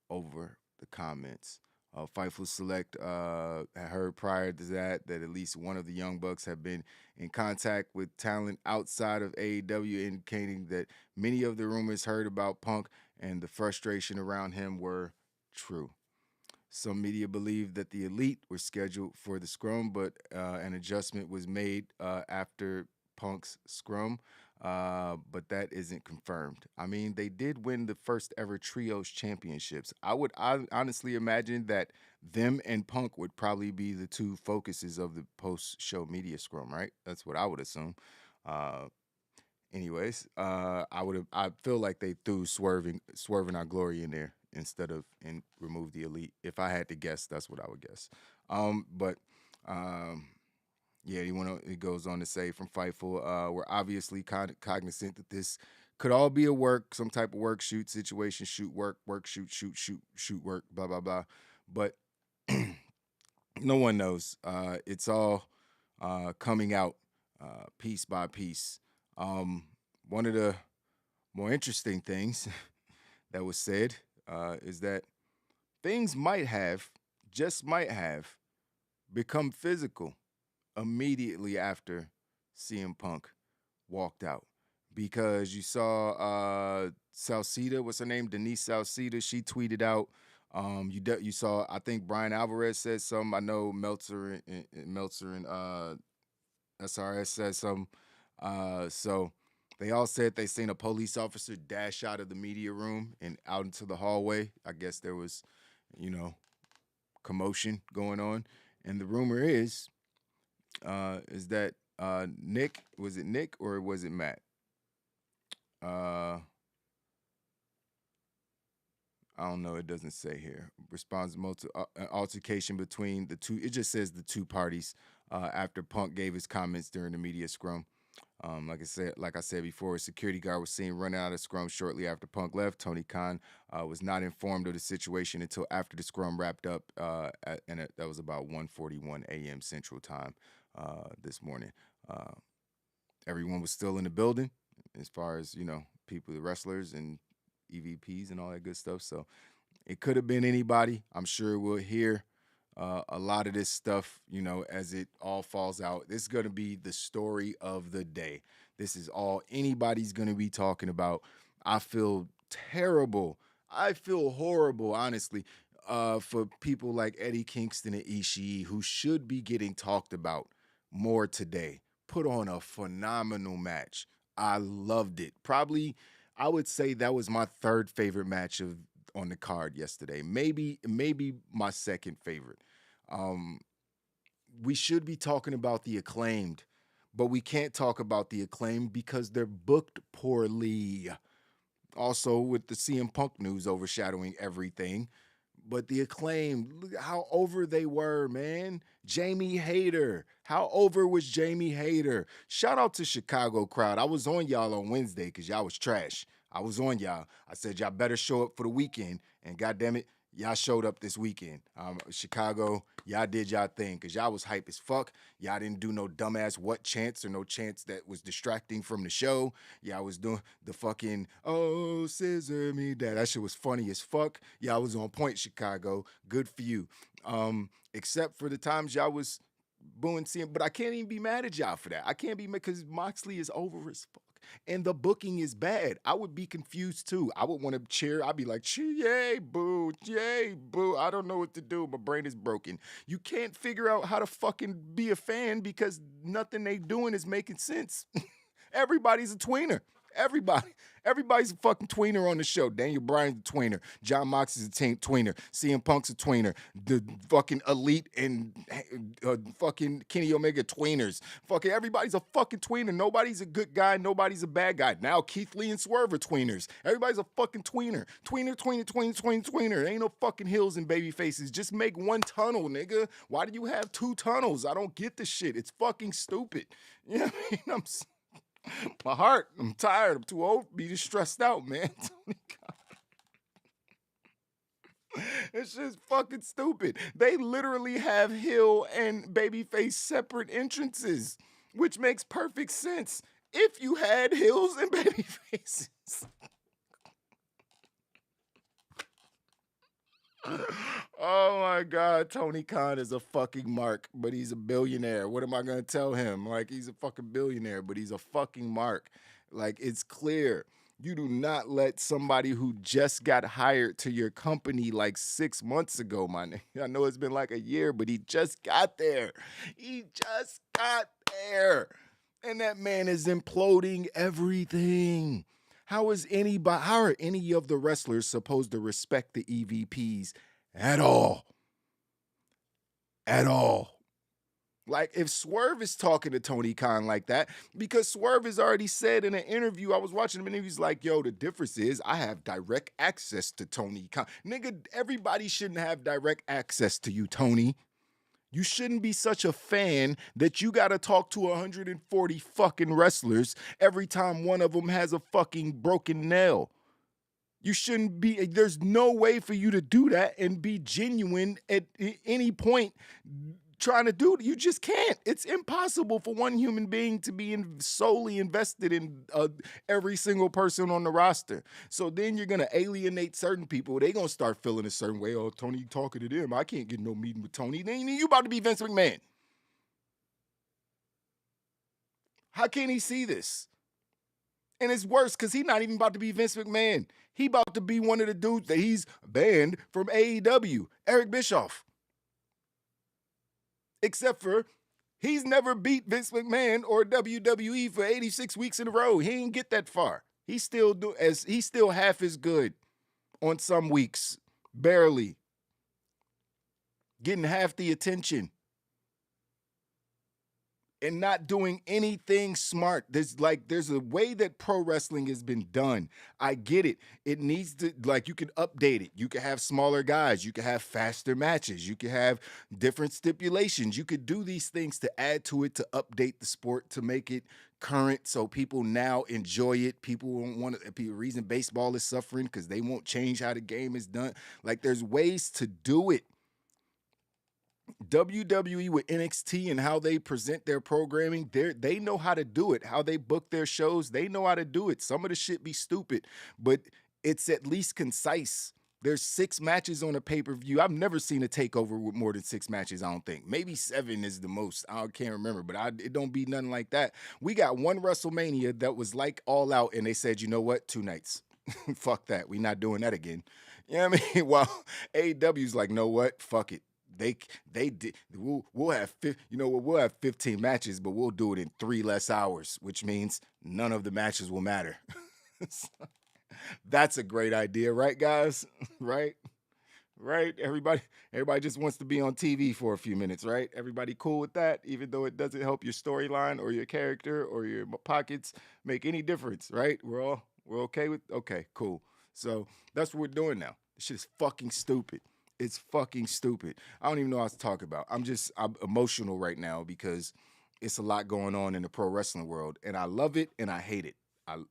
over the comments. Fightful Select had heard prior to that at least one of the Young Bucks had been in contact with talent outside of AEW, indicating that many of the rumors heard about Punk and the frustration around him were true. Some media believed that the Elite were scheduled for the scrum, but an adjustment was made after Punk's scrum. but that isn't confirmed. I mean, they did win the first ever trios championships. I honestly imagine that them and Punk would probably be the two focuses of the post-show media scrum, right? That's what I would assume. Uh, Anyways, I feel like they threw swerving our glory in there instead of and remove the elite. If I had to guess, that's what I would guess. But yeah, he goes on to say from Fightful, we're obviously cognizant that this could all be a work, some type of work shoot situation, shoot work, shoot work, blah blah blah. But no one knows. It's all coming out piece by piece. One of the more interesting things that was said is that things just might have, become physical immediately after CM Punk walked out. Because you saw Salcida, what's her name? Denise Salcida, she tweeted out. You saw, I think Brian Alvarez said something. I know Meltzer and SRS said something. So they all said they seen a police officer dash out of the media room and out into the hallway. I guess there was, commotion going on. And the rumor is that Nick, was it Nick or was it Matt? I don't know. It doesn't say here. Responds to an altercation between the two. It just says the two parties after Punk gave his comments during the media scrum. Like I said before, a security guard was seen running out of scrum shortly after Punk left. Tony Khan was not informed of the situation until after the scrum wrapped up, that was about 1:41 a.m. Central Time this morning. Everyone was still in the building, as far as people, the wrestlers and EVPs and all that good stuff. So it could have been anybody. I'm sure we'll hear a lot of this stuff, as it all falls out. This is going to be the story of the day. This is all anybody's going to be talking about. I feel terrible. I feel horrible, honestly, for people like Eddie Kingston and Ishii, who should be getting talked about more today. Put on a phenomenal match. I loved it. Probably, I would say that was my third favorite match on the card yesterday. Maybe my second favorite. We should be talking about the Acclaimed, but we can't talk about the Acclaimed because they're booked poorly. Also, with the CM Punk news overshadowing everything. But the Acclaimed, look how over they were, man. Jamie Hayter. How over was Jamie Hayter? Shout out to Chicago crowd. I was on y'all on Wednesday because y'all was trash. I was on y'all. I said y'all better show up for the weekend. And goddamn it, y'all showed up this weekend. Chicago, y'all did y'all thing because y'all was hype as fuck. Y'all didn't do no dumbass what chants or no chants that was distracting from the show. Y'all was doing the fucking, oh, scissor me dad. That shit was funny as fuck. Y'all was on point, Chicago. Good for you. Except for the times y'all was booing CM, but I can't even be mad at y'all for that. I can't be mad because Moxley is over as fuck. And the booking is bad. I would be confused too. I would want to cheer. I'd be like, yay, boo, yay, boo. I don't know what to do. My brain is broken. You can't figure out how to fucking be a fan because nothing they doing is making sense. Everybody's a tweener. Everybody's a fucking tweener on the show. Daniel Bryan's a tweener. John Mox is a tweener. CM Punk's a tweener. The fucking Elite and fucking Kenny Omega tweeners. Fucking everybody's a fucking tweener. Nobody's a good guy. Nobody's a bad guy. Now Keith Lee and Swerve are tweeners. Everybody's a fucking tweener. Tweener. Ain't no fucking hills and baby faces. Just make one tunnel, nigga. Why do you have two tunnels? I don't get this shit. It's fucking stupid. You know what I mean? My heart, I'm tired. I'm too old to be just stressed out, man. It's just fucking stupid. They literally have heel and babyface separate entrances, which makes perfect sense if you had heels and babyfaces. Oh my God, Tony Khan is a fucking mark, but he's a billionaire. What am I gonna tell him? Like, he's a fucking billionaire, but he's a fucking mark. Like, it's clear. You do not let somebody who just got hired to your company like 6 months ago, my nigga. I know it's been like a year, but he just got there. He just got there. And that man is imploding everything. How are any of the wrestlers supposed to respect the EVPs at all? At all. Like, if Swerve is talking to Tony Khan like that, because Swerve has already said in an interview, I was watching him and he was like, yo, the difference is I have direct access to Tony Khan. Nigga, everybody shouldn't have direct access to you, Tony. You shouldn't be such a fan that you got to talk to 140 fucking wrestlers every time one of them has a fucking broken nail. You shouldn't be, there's no way for you to do that and be genuine at any point trying to do it. You just can't. It's impossible for one human being to be solely invested in every single person on the roster. So then you're going to alienate certain people. They're going to start feeling a certain way. Oh, Tony talking to them. I can't get no meeting with Tony. Then you about to be Vince McMahon. How can he see this? And it's worse because he's not even about to be Vince McMahon. He about to be one of the dudes that he's banned from AEW, Eric Bischoff. Except for he's never beat Vince McMahon or WWE for 86 weeks in a row. He ain't get that far. He's still half as good on some weeks, barely getting half the attention and not doing anything smart. There's a way that pro wrestling has been done. I get it. It needs to, you can update it. You can have smaller guys. You can have faster matches. You can have different stipulations. You could do these things to add to it, to update the sport, to make it current so people now enjoy it. People don't want to, the reason baseball is suffering because they won't change how the game is done. There's ways to do it. WWE with NXT and how they present their programming, they know how to do it. How they book their shows, they know how to do it. Some of the shit be stupid, but it's at least concise. There's 6 matches on a pay-per-view. I've never seen a takeover with more than 6 matches, I don't think. Maybe 7 is the most. I can't remember, but it don't be nothing like that. We got one WrestleMania that was like All Out, and they said, you know what? 2 nights. Fuck that. We not doing that again. You know what I mean? Well, AEW's like, know what? Fuck it. They did. We'll have we'll have 15 matches, but we'll do it in 3 less hours, which means none of the matches will matter. That's a great idea, right, guys? Right? Everybody just wants to be on TV for a few minutes, right? Everybody cool with that, even though it doesn't help your storyline or your character or your pockets make any difference, right? We're okay with. Okay, cool. So that's what we're doing now. This shit is fucking stupid. It's fucking stupid. I don't even know what to talk about. I'm emotional right now because it's a lot going on in the pro wrestling world, and I love it and I hate it.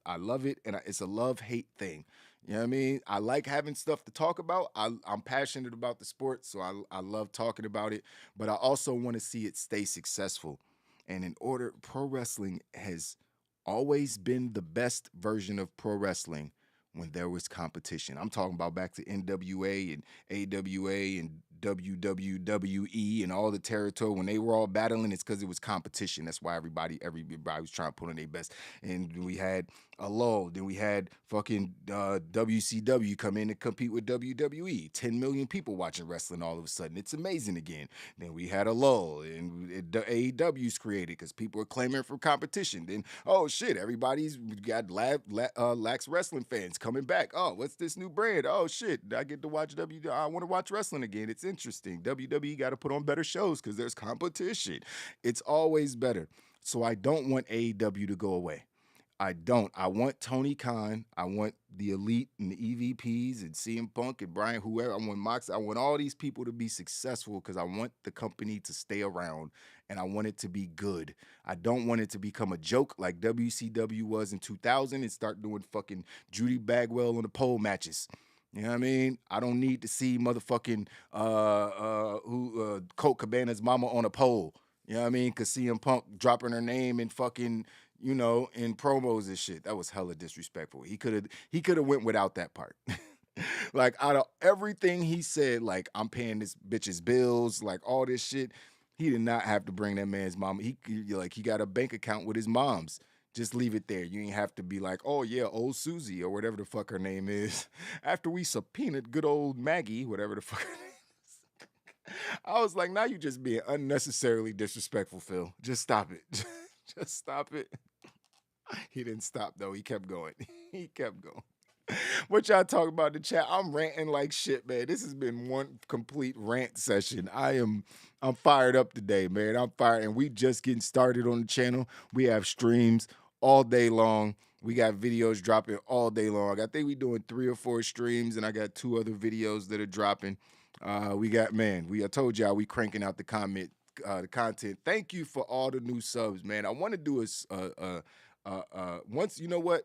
I love it, and it's a love-hate thing. You know what I mean? I like having stuff to talk about. I'm passionate about the sport, so I love talking about it, but I also want to see it stay successful. And pro wrestling has always been the best version of pro wrestling when there was competition. I'm talking about back to NWA and AWA and WWE and all the territory. When they were all battling, it's because it was competition. That's why everybody was trying to put on their best. And we had a lull. Then we had fucking WCW come in and compete with WWE. 10 million people watching wrestling all of a sudden. It's amazing again. Then we had a lull, and AEW's created because people are clamoring for competition. Then, oh shit, everybody's got lax wrestling fans coming back. Oh, what's this new brand? Oh shit, I get to watch I want to watch wrestling again. It's interesting. WWE got to put on better shows because there's competition. It's always better. So I don't want AEW to go away. I don't. I want Tony Khan. I want the Elite and the EVPs and CM Punk and Brian, whoever. I want Mox. I want all these people to be successful because I want the company to stay around and I want it to be good. I don't want it to become a joke like WCW was in 2000 and start doing fucking Judy Bagwell on the pole matches. You know what I mean? I don't need to see motherfucking Colt Cabana's mama on a pole. You know what I mean? Because CM Punk dropping her name and fucking, in promos and shit. That was hella disrespectful. He could have went without that part. Like, out of everything he said, like, I'm paying this bitch's bills, like, all this shit, he did not have to bring that man's mama. He got a bank account with his mom's. Just leave it there. You ain't have to be like, oh, yeah, old Susie or whatever the fuck her name is. After we subpoenaed good old Maggie, whatever the fuck her name is. I was like, now you just being unnecessarily disrespectful, Phil. Just stop it. Just stop it. He didn't stop though. He kept going. He kept going. What y'all talking about in the chat? I'm ranting like shit, man. This has been one complete rant session. I'm fired up today, man. I'm fired, and we just getting started on the channel. We have streams all day long. We got videos dropping all day long. I think we doing 3 or 4 streams, and I got 2 other videos that are dropping. I told y'all we cranking out the content. Thank you for all the new subs, man. I want to do once, you know what?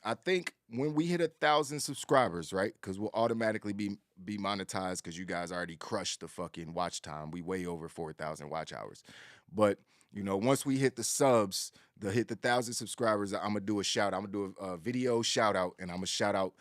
I think when we hit 1,000 subscribers, right? Because we'll automatically be monetized because you guys already crushed the fucking watch time. We way over 4,000 watch hours. But, you know, once we hit the subs, hit the 1,000 subscribers, I'm going to do a shout. I'm going to do a video shout out, and I'm going to shout out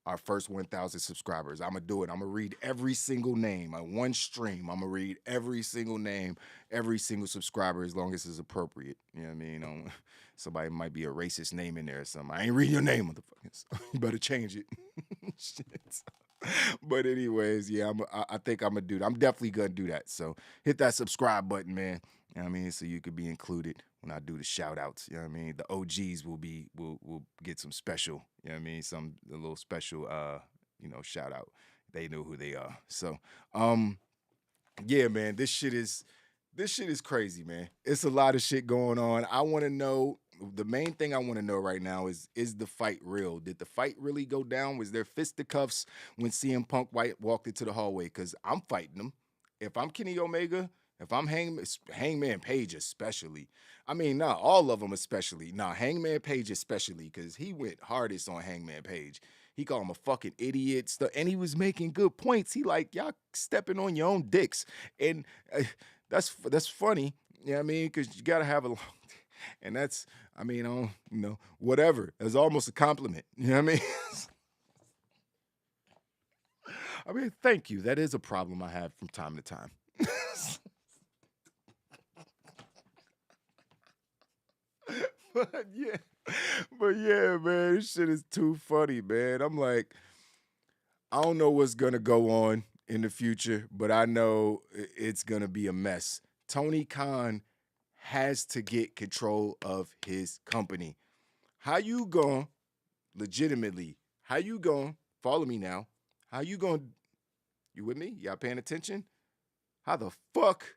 our first 1,000 subscribers. I'm going to do it. I'm going to read every single name on one stream. I'm going to read every single name, every single subscriber, as long as it's appropriate. You know what I mean? Somebody might be a racist name in there or something. I ain't reading your name, motherfuckers. You better change it. Shit. But anyways, yeah, I think I'm going to do that. I'm definitely going to do that. So hit that subscribe button, man. You know what I mean? So you could be included when I do the shout outs. You know what I mean? The OGs will get some special, you know what I mean? A little special shout out. They know who they are. So yeah, man, this shit is crazy, man. It's a lot of shit going on. I want to know, the main thing I want to know right now is the fight real? Did the fight really go down? Was there fisticuffs when CM Punk walked into the hallway? Because I'm fighting him. If I'm Kenny Omega, if I'm Hangman Page especially. I mean, nah, all of them especially. Nah, Hangman Page especially, because he went hardest on Hangman Page. He called him a fucking idiot, and he was making good points. He like, y'all stepping on your own dicks. And that's funny, you know what I mean? Because you got to have a long, and that's, I mean, whatever. It's almost a compliment, you know what I mean? I mean, thank you. That is a problem I have from time to time. But yeah, man, this shit is too funny, man. I'm like, I don't know what's gonna go on in the future, but I know it's gonna be a mess. Tony Khan has to get control of his company. How you gonna, legitimately, how you gonna, follow me now, how you gonna, you with me? Y'all paying attention? How the fuck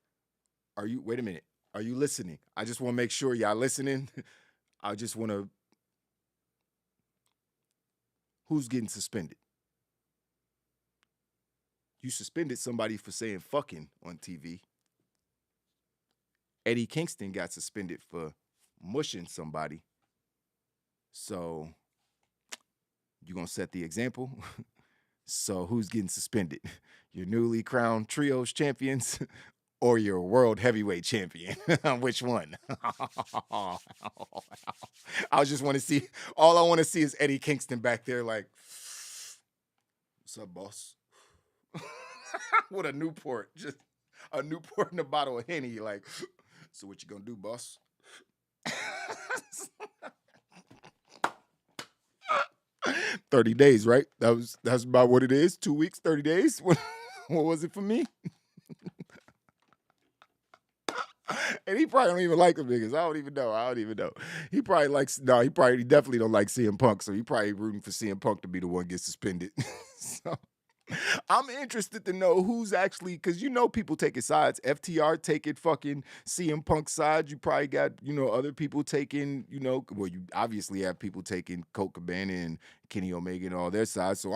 are you, wait a minute, are you listening? I just wanna make sure y'all listening. I just want to, who's getting suspended? You suspended somebody for saying fucking on TV. Eddie Kingston got suspended for mushing somebody. So you gonna set the example? So who's getting suspended? Your newly crowned trios champions or your world heavyweight champion? Which one? I just want to see, all I want to see is Eddie Kingston back there like, what's up, boss? With a Newport, just a Newport and a bottle of Henny, like, so what you gonna do, boss? 30 days, right? That's about what it is. 2 weeks, 30 days. What was it for me? And he probably don't even like them niggas. I don't even know. He probably definitely don't like CM Punk, so he probably rooting for CM Punk to be the one get suspended. So I'm interested to know who's actually, because people taking sides. FTR taking fucking CM Punk's side. You probably got, other people taking, well, you obviously have people taking Colt Cabana and Kenny Omega and all their sides. So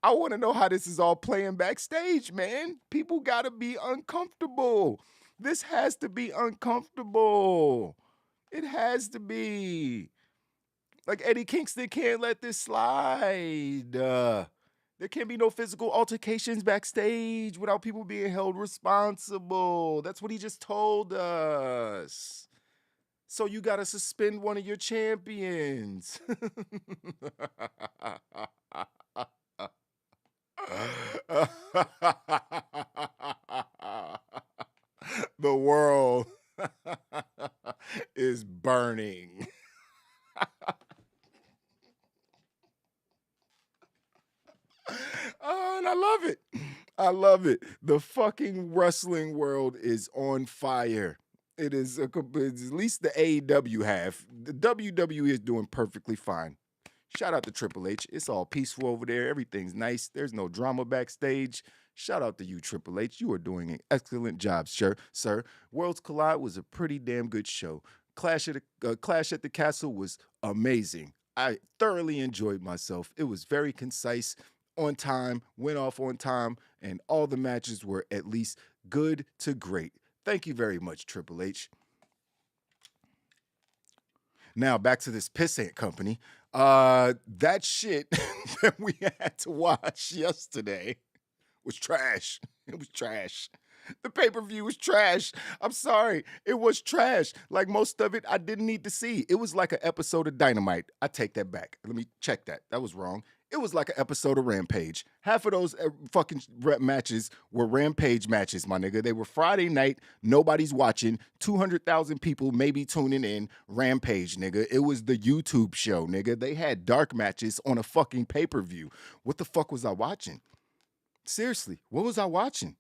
I want to know how this is all playing backstage, man. People got to be uncomfortable. This has to be uncomfortable. It has to be. Like, Eddie Kingston can't let this slide. There can't be no physical altercations backstage without people being held responsible. That's what he just told us. So you got to suspend one of your champions. The world is burning. Oh, and I love it. I love it. The fucking wrestling world is on fire. It is it's at least the AEW half. The WWE is doing perfectly fine. Shout out to Triple H. It's all peaceful over there. Everything's nice. There's no drama backstage. Shout out to you, Triple H. You are doing an excellent job, sir. Worlds Collide was a pretty damn good show. Clash at the Castle was amazing. I thoroughly enjoyed myself. It was very concise, on time, went off on time, and all the matches were at least good to great. Thank you very much, Triple H. Now back to this pissant company. That shit that we had to watch yesterday was trash. It was trash. The pay-per-view was trash. I'm sorry. It was trash. Like most of it, I didn't need to see. It was like an episode of Dynamite. I take that back. Let me check that. That was wrong. It was like an episode of Rampage. Half of those fucking matches were Rampage matches, my nigga. They were Friday night. Nobody's watching. 200,000 people maybe tuning in. Rampage, nigga. It was the YouTube show, nigga. They had dark matches on a fucking pay-per-view. What the fuck was I watching? Seriously, what was I watching?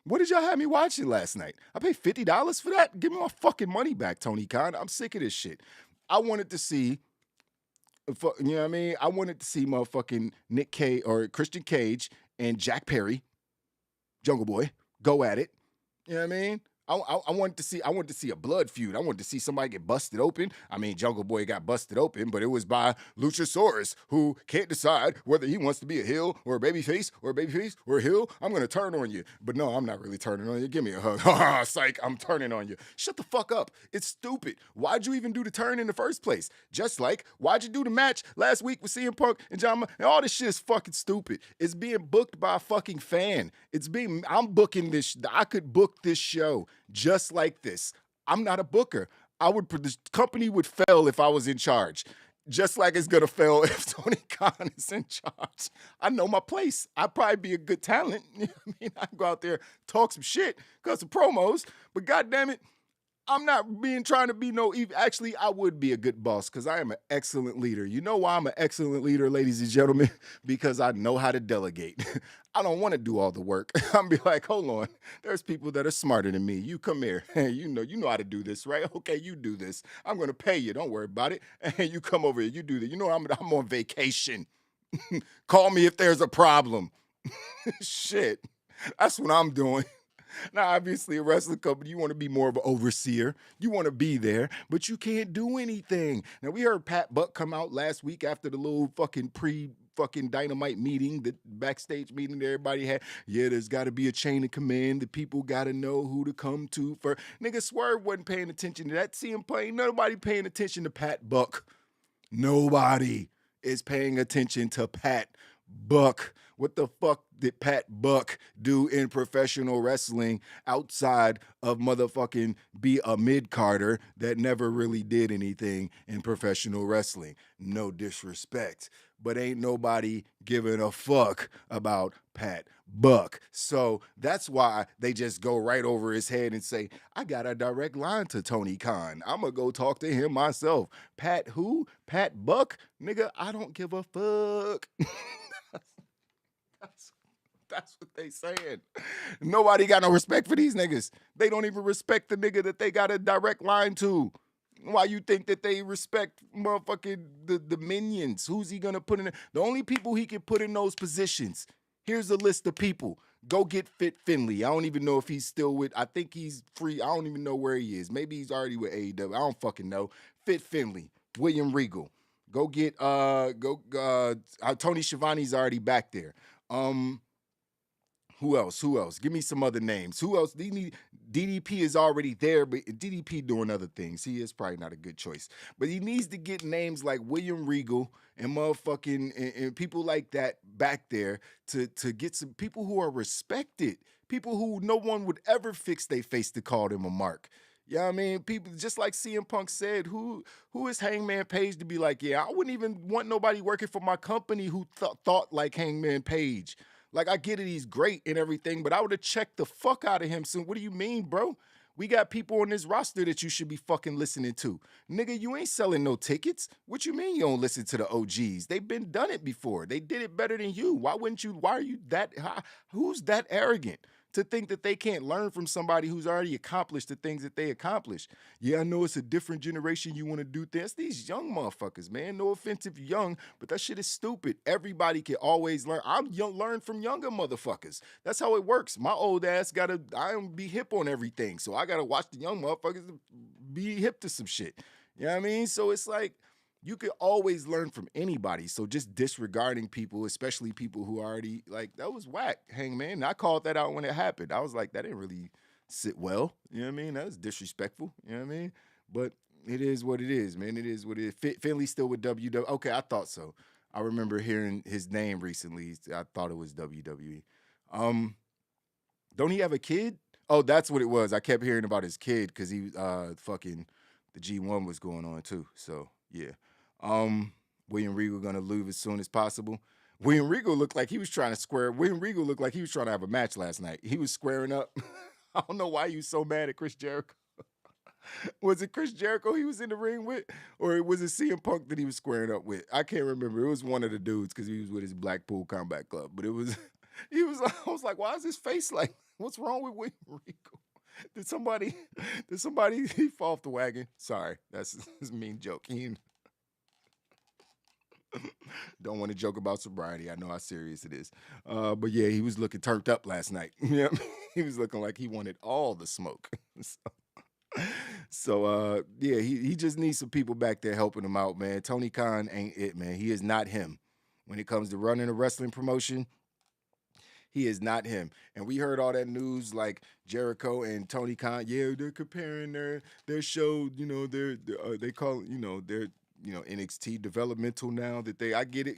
What did y'all have me watching last night? I paid $50 for that? Give me my fucking money back, Tony Khan. I'm sick of this shit. I wanted to see, you know what I mean? I wanted to see motherfucking Nick Cage or Christian Cage and Jack Perry, Jungle Boy, go at it. You know what I mean? I wanted to see a blood feud. I wanted to see somebody get busted open. I mean, Jungle Boy got busted open, but it was by Luchasaurus, who can't decide whether he wants to be a heel or a babyface or a babyface or a heel. I'm gonna turn on you, but no, I'm not really turning on you. Give me a hug. Psych, I'm turning on you. Shut the fuck up. It's stupid. Why'd you even do the turn in the first place? Just like why'd you do the match last week with CM Punk and John? And all this shit is fucking stupid. It's being booked by a fucking fan. I'm booking this. I could book this show just like this. I'm not a booker. The company would fail if I was in charge. Just like it's gonna fail if Tony Khan is in charge. I know my place. I'd probably be a good talent. You know what I mean? I can go out there, talk some shit, cut some promos, but goddamn it, I'm not trying to be no evil. Actually, I would be a good boss because I am an excellent leader. You know why I'm an excellent leader, ladies and gentlemen? Because I know how to delegate. I don't want to do all the work. I'm be like, hold on. There's people that are smarter than me. You come here. Hey, you know how to do this, right? Okay, you do this. I'm gonna pay you. Don't worry about it. And you come over here. You do that. You know I'm on vacation. Call me if there's a problem. Shit. That's what I'm doing. Now, obviously, a wrestling company, you want to be more of an overseer. You want to be there, but you can't do anything. Now, we heard Pat Buck come out last week after the little fucking fucking Dynamite meeting, the backstage meeting that everybody had. Yeah, there's got to be a chain of command. The people got to know who to come to for. Nigga, Swerve wasn't paying attention to that. CM Punk, nobody paying attention to Pat Buck. Nobody is paying attention to Pat Buck. What the fuck did Pat Buck do in professional wrestling outside of motherfucking be a mid-carder that never really did anything in professional wrestling? No disrespect, but ain't nobody giving a fuck about Pat Buck. So that's why they just go right over his head and say, I got a direct line to Tony Khan. I'm going to go talk to him myself. Pat who? Pat Buck? Nigga, I don't give a fuck. That's what they saying. Nobody got no respect for these niggas. They don't even respect the nigga that they got a direct line to. Why you think that they respect motherfucking the minions? Who's he gonna put in there? The only people he can put in those positions. Here's a list of people. Go get Fit Finley. I don't even know if he's still with, I think he's free. I don't even know where he is. Maybe he's already with AEW. I don't fucking know. Fit Finley, William Regal. Go get Tony Schiavone's already back there. Who else? Give me some other names. Who else? DDP is already there, but DDP doing other things. He is probably not a good choice. But he needs to get names like William Regal and motherfucking and people like that back there to get some people who are respected. People who no one would ever fix their face to call them a mark. You know what I mean? People, just like CM Punk said, who is Hangman Page to be like, yeah, I wouldn't even want nobody working for my company who thought like Hangman Page. Like, I get it, he's great and everything, but I would have checked the fuck out of him soon. What do you mean, bro? We got people on this roster that you should be fucking listening to. Nigga, you ain't selling no tickets. What you mean you don't listen to the OGs? They've been done it before. They did it better than you. Why wouldn't you? Why are you that? Who's that arrogant to think that they can't learn from somebody who's already accomplished the things that they accomplished? Yeah, I know it's a different generation. You want to do things. These young motherfuckers, man. No offense if you're young, but that shit is stupid. Everybody can always learn. Learn from younger motherfuckers. That's how it works. My old ass I don't be hip on everything, so I gotta watch the young motherfuckers to be hip to some shit. You know what I mean? So it's like, you could always learn from anybody. So just disregarding people, especially people who already, like, that was whack, Hangman. I called that out when it happened. I was like, that didn't really sit well. You know what I mean? That was disrespectful. You know what I mean? But it is what it is, man. It is what it is. Finley still with WWE. Okay, I thought so. I remember hearing his name recently. I thought it was WWE. Don't he have a kid? Oh, that's what it was. I kept hearing about his kid because he fucking the G1 was going on too. So yeah. William Regal gonna leave as soon as possible. William Regal looked like he was trying to have a match last night. He was squaring up. I don't know why he was so mad at Chris Jericho. Was it Chris Jericho he was in the ring with? Or was it CM Punk that he was squaring up with? I can't remember. It was one of the dudes because he was with his Blackpool Combat Club. But it was, I was like, why is his face like, what's wrong with William Regal? Did somebody he fall off the wagon? Sorry, that's a mean joke. Don't want to joke about sobriety. I know how serious it is. But yeah, he was looking turned up last night. Yeah, he was looking like he wanted all the smoke. So yeah, he just needs some people back there helping him out, man. Tony Khan ain't it, man. He is not him. When it comes to running a wrestling promotion, he is not him. And we heard all that news like Jericho and Tony Khan. Yeah, they're comparing their show. You know, they call they're NXT developmental now. I get it.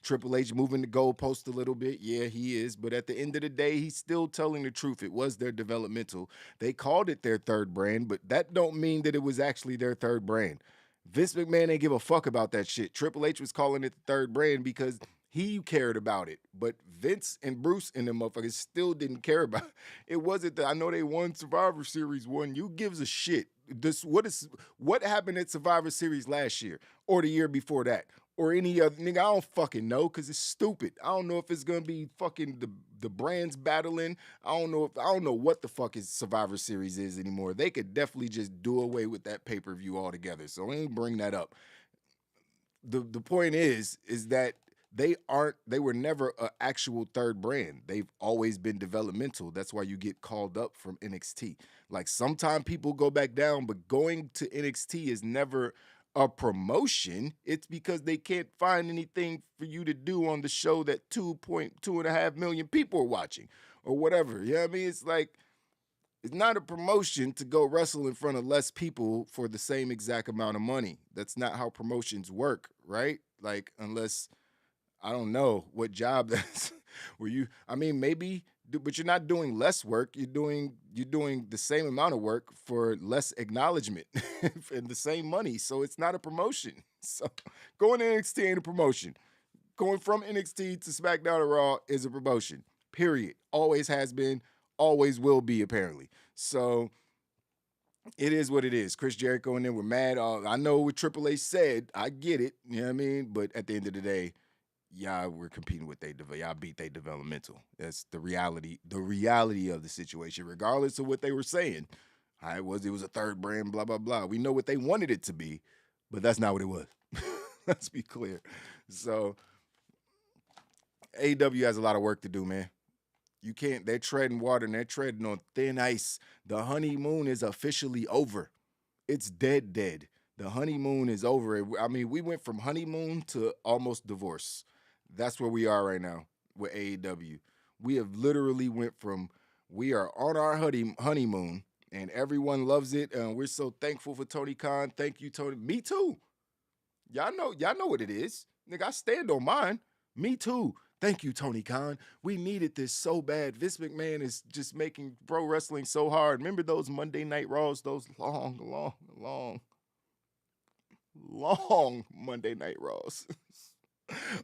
Triple H moving the goalpost a little bit. Yeah, he is. But at the end of the day, he's still telling the truth. It was their developmental. They called it their third brand, but that don't mean that it was actually their third brand. Vince McMahon ain't give a fuck about that shit. Triple H was calling it the third brand because he cared about it. But Vince and Bruce and them motherfuckers still didn't care about it. It wasn't that I know they won Survivor Series 1. You gives a shit. What happened at Survivor Series last year or the year before that or any other nigga? I don't fucking know because it's stupid. I don't know if it's gonna be fucking the brands battling. I don't know what the fuck is Survivor Series is anymore. They could definitely just do away with that pay-per-view altogether. So I ain't bring that up. The point is that they were never an actual third brand. They've always been developmental. That's why you get called up from NXT. Like sometimes people go back down, but going to NXT is never a promotion. It's because they can't find anything for you to do on the show that 2.5 million people are watching or whatever. You know what I mean? It's like, it's not a promotion to go wrestle in front of less people for the same exact amount of money. That's not how promotions work, right? Like, unless, I don't know what job that's maybe, but you're not doing less work. You're doing the same amount of work for less acknowledgement and the same money. So it's not a promotion. So going to NXT ain't a promotion. Going from NXT to SmackDown or Raw is a promotion. Period. Always has been, always will be, apparently. So it is what it is. Chris Jericho and them were mad. I know what Triple H said. I get it. You know what I mean? But at the end of the day, y'all were competing with y'all beat they developmental. That's the reality of the situation, regardless of what they were saying. It was a third brand, blah, blah, blah. We know what they wanted it to be, but that's not what it was. Let's be clear. So AEW has a lot of work to do, man. They're treading water and they're treading on thin ice. The honeymoon is officially over. It's dead. The honeymoon is over. I mean, we went from honeymoon to almost divorce. That's where we are right now with AEW. We have literally went from, we are on our honeymoon and everyone loves it. And we're so thankful for Tony Khan. Thank you, Tony. Me too. Y'all know what it is. Nigga, I stand on mine. Me too. Thank you, Tony Khan. We needed this so bad. Vince McMahon is just making pro wrestling so hard. Remember those Monday Night Raws, those long Monday Night Raws.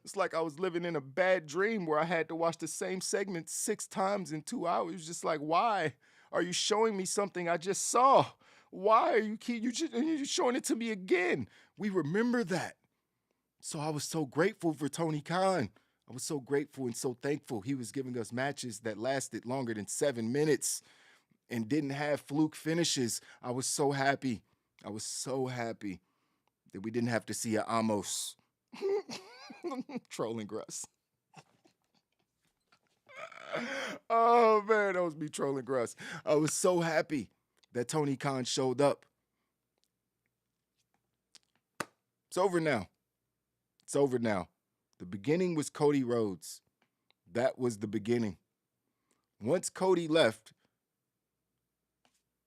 It's like I was living in a bad dream where I had to watch the same segment 6 times in 2 hours. Just like, why? Are you showing me something I just saw? Why are you're showing it to me again? We remember that. So I was so grateful for Tony Khan. I was so grateful and so thankful he was giving us matches that lasted longer than 7 minutes and didn't have fluke finishes. I was so happy. I was so happy that we didn't have to see a Amos trolling Gruss. Oh man, that was me trolling Gruss. I was so happy that Tony Khan showed up. It's over now. It's over now. The beginning was Cody Rhodes. That was the beginning. Once Cody left,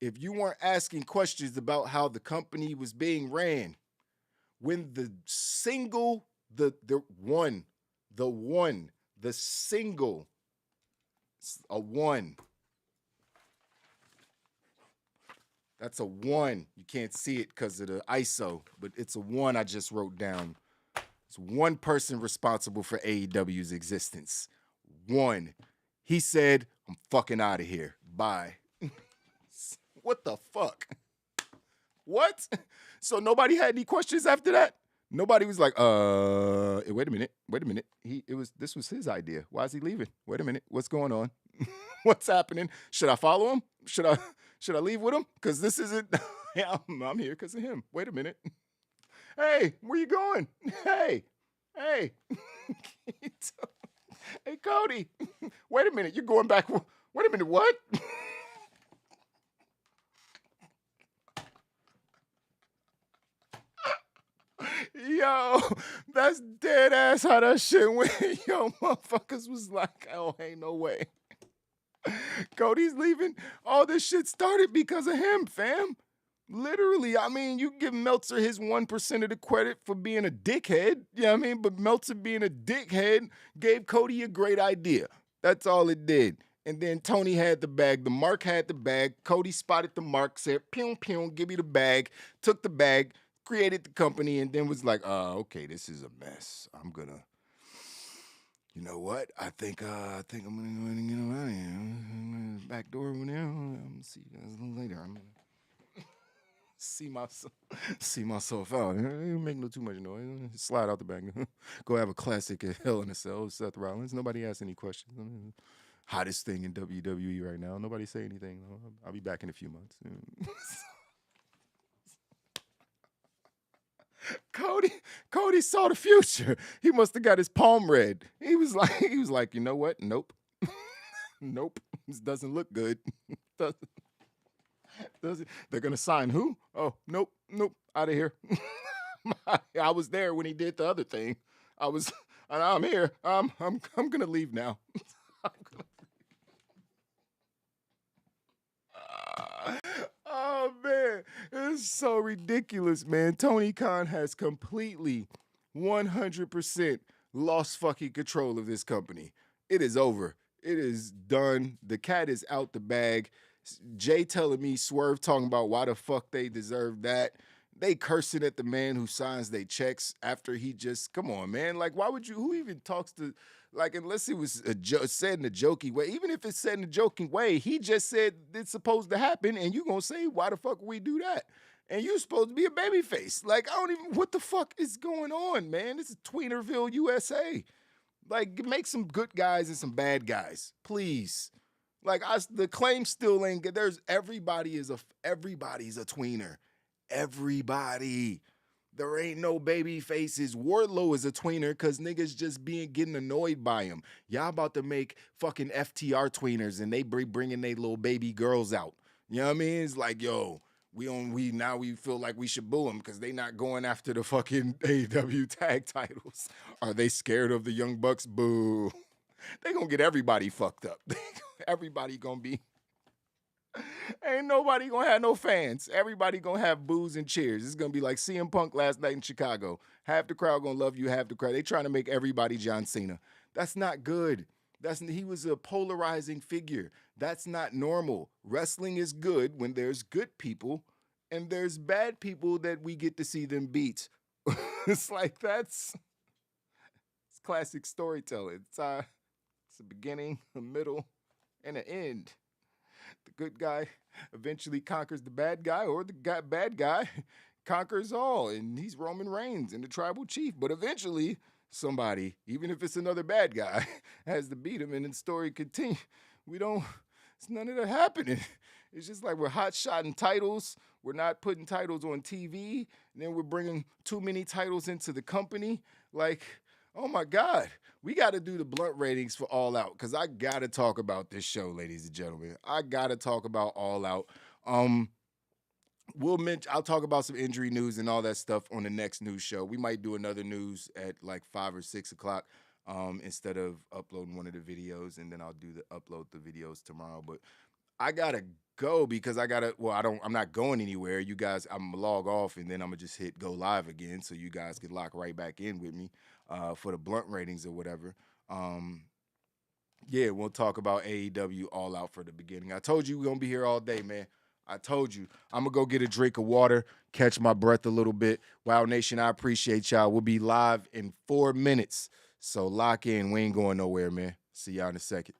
if you weren't asking questions about how the company was being ran, when the single, the single, a one. That's a one. You can't see it because of the ISO, but it's a one I just wrote down. It's one person responsible for AEW's existence. One. He said, I'm fucking out of here. Bye. What the fuck? What? So nobody had any questions after that? Nobody was like, wait a minute. This was his idea. Why is he leaving? Wait a minute. What's going on? What's happening? Should I follow him? Should I leave with him? Because this isn't, yeah, I'm here because of him. Wait a minute. Hey, where you going? Hey. Hey, Cody. Wait a minute. You're going back. Wait a minute. What? Yo, that's dead ass how that shit went. Yo, motherfuckers was like, oh, ain't no way. Cody's leaving. All this shit started because of him, fam. Literally, I mean, you give Meltzer his 1% of the credit for being a dickhead. You know what I mean? But Meltzer being a dickhead gave Cody a great idea. That's all it did. And then Tony had the bag. The Mark had the bag. Cody spotted the Mark, said, pew, pew, give me the bag. Took the bag, created the company, and then was like, okay, this is a mess. I'm gonna, you know what? I think I'm gonna get him out of here. Back door over there. I'm gonna see you guys a little later. I'm gonna see myself out. Ain't make no too much noise. Slide out the back. Go have a classic at Hell in a Cell, Seth Rollins. Nobody asked any questions. I mean, hottest thing in WWE right now. Nobody say anything. I'll be back in a few months. Cody saw the future. He must have got his palm read. He was like, you know what? Nope. Nope. This doesn't look good. They're gonna sign who? Oh, nope, out of here. I was there when he did the other thing. I'm here. I'm gonna leave now. Oh man, it's so ridiculous, man. Tony Khan has completely 100% lost fucking control of this company. It is over. It is done. The cat is out the bag. Jay telling me, Swerve talking about why the fuck they deserve that. They cursing at the man who signs their checks after he just, come on, man. Like, why would you, who even talks to, like, unless it was said in a joking way, even if it's said in a joking way, he just said it's supposed to happen, and you gonna say, why the fuck would we do that? And you supposed to be a babyface. Like, I don't even, what the fuck is going on, man? This is Tweenerville, USA. Like, make some good guys and some bad guys, please. Like, the claim still ain't good. Everybody's a tweener. Everybody. There ain't no baby faces. Wardlow is a tweener because niggas just getting annoyed by him. Y'all about to make fucking FTR tweeners and they bringing their little baby girls out. You know what I mean? It's like, yo, we feel like we should boo them because they not going after the fucking AEW tag titles. Are they scared of the Young Bucks? Boo. They gonna get everybody fucked up. Everybody gonna be, ain't nobody gonna have no fans. Everybody gonna have boos and cheers. It's gonna be like CM Punk last night in Chicago. Half the crowd gonna love you, half the crowd. They trying to make everybody John Cena. That's not good. He was a polarizing figure. That's not normal. Wrestling is good when there's good people and there's bad people that we get to see them beat. It's like it's classic storytelling. It's a beginning, a middle, and an end. The good guy eventually conquers the bad guy, or the bad guy conquers all, and he's Roman Reigns and the tribal chief. But eventually, somebody, even if it's another bad guy, has to beat him, and the story continues. It's none of that happening. It's just like we're hot-shotting titles. We're not putting titles on TV. And then we're bringing too many titles into the company. Like, oh, my God. We got to do the blunt ratings for All Out because I got to talk about this show, ladies and gentlemen. I got to talk about All Out. I'll talk about some injury news and all that stuff on the next news show. We might do another news at like 5 or 6 o'clock instead of uploading one of the videos, and then I'll upload the videos tomorrow. But I gotta go because I'm not going anywhere. You guys, I'm gonna log off and then I'm gonna just hit go live again so you guys can lock right back in with me for the blunt ratings or whatever. Yeah, we'll talk about AEW All Out for the beginning. I told you we're gonna be here all day, man. I told you. I'm gonna go get a drink of water, catch my breath a little bit. Wow Nation, I appreciate y'all. We'll be live in 4 minutes. So lock in. We ain't going nowhere, man. See y'all in a second.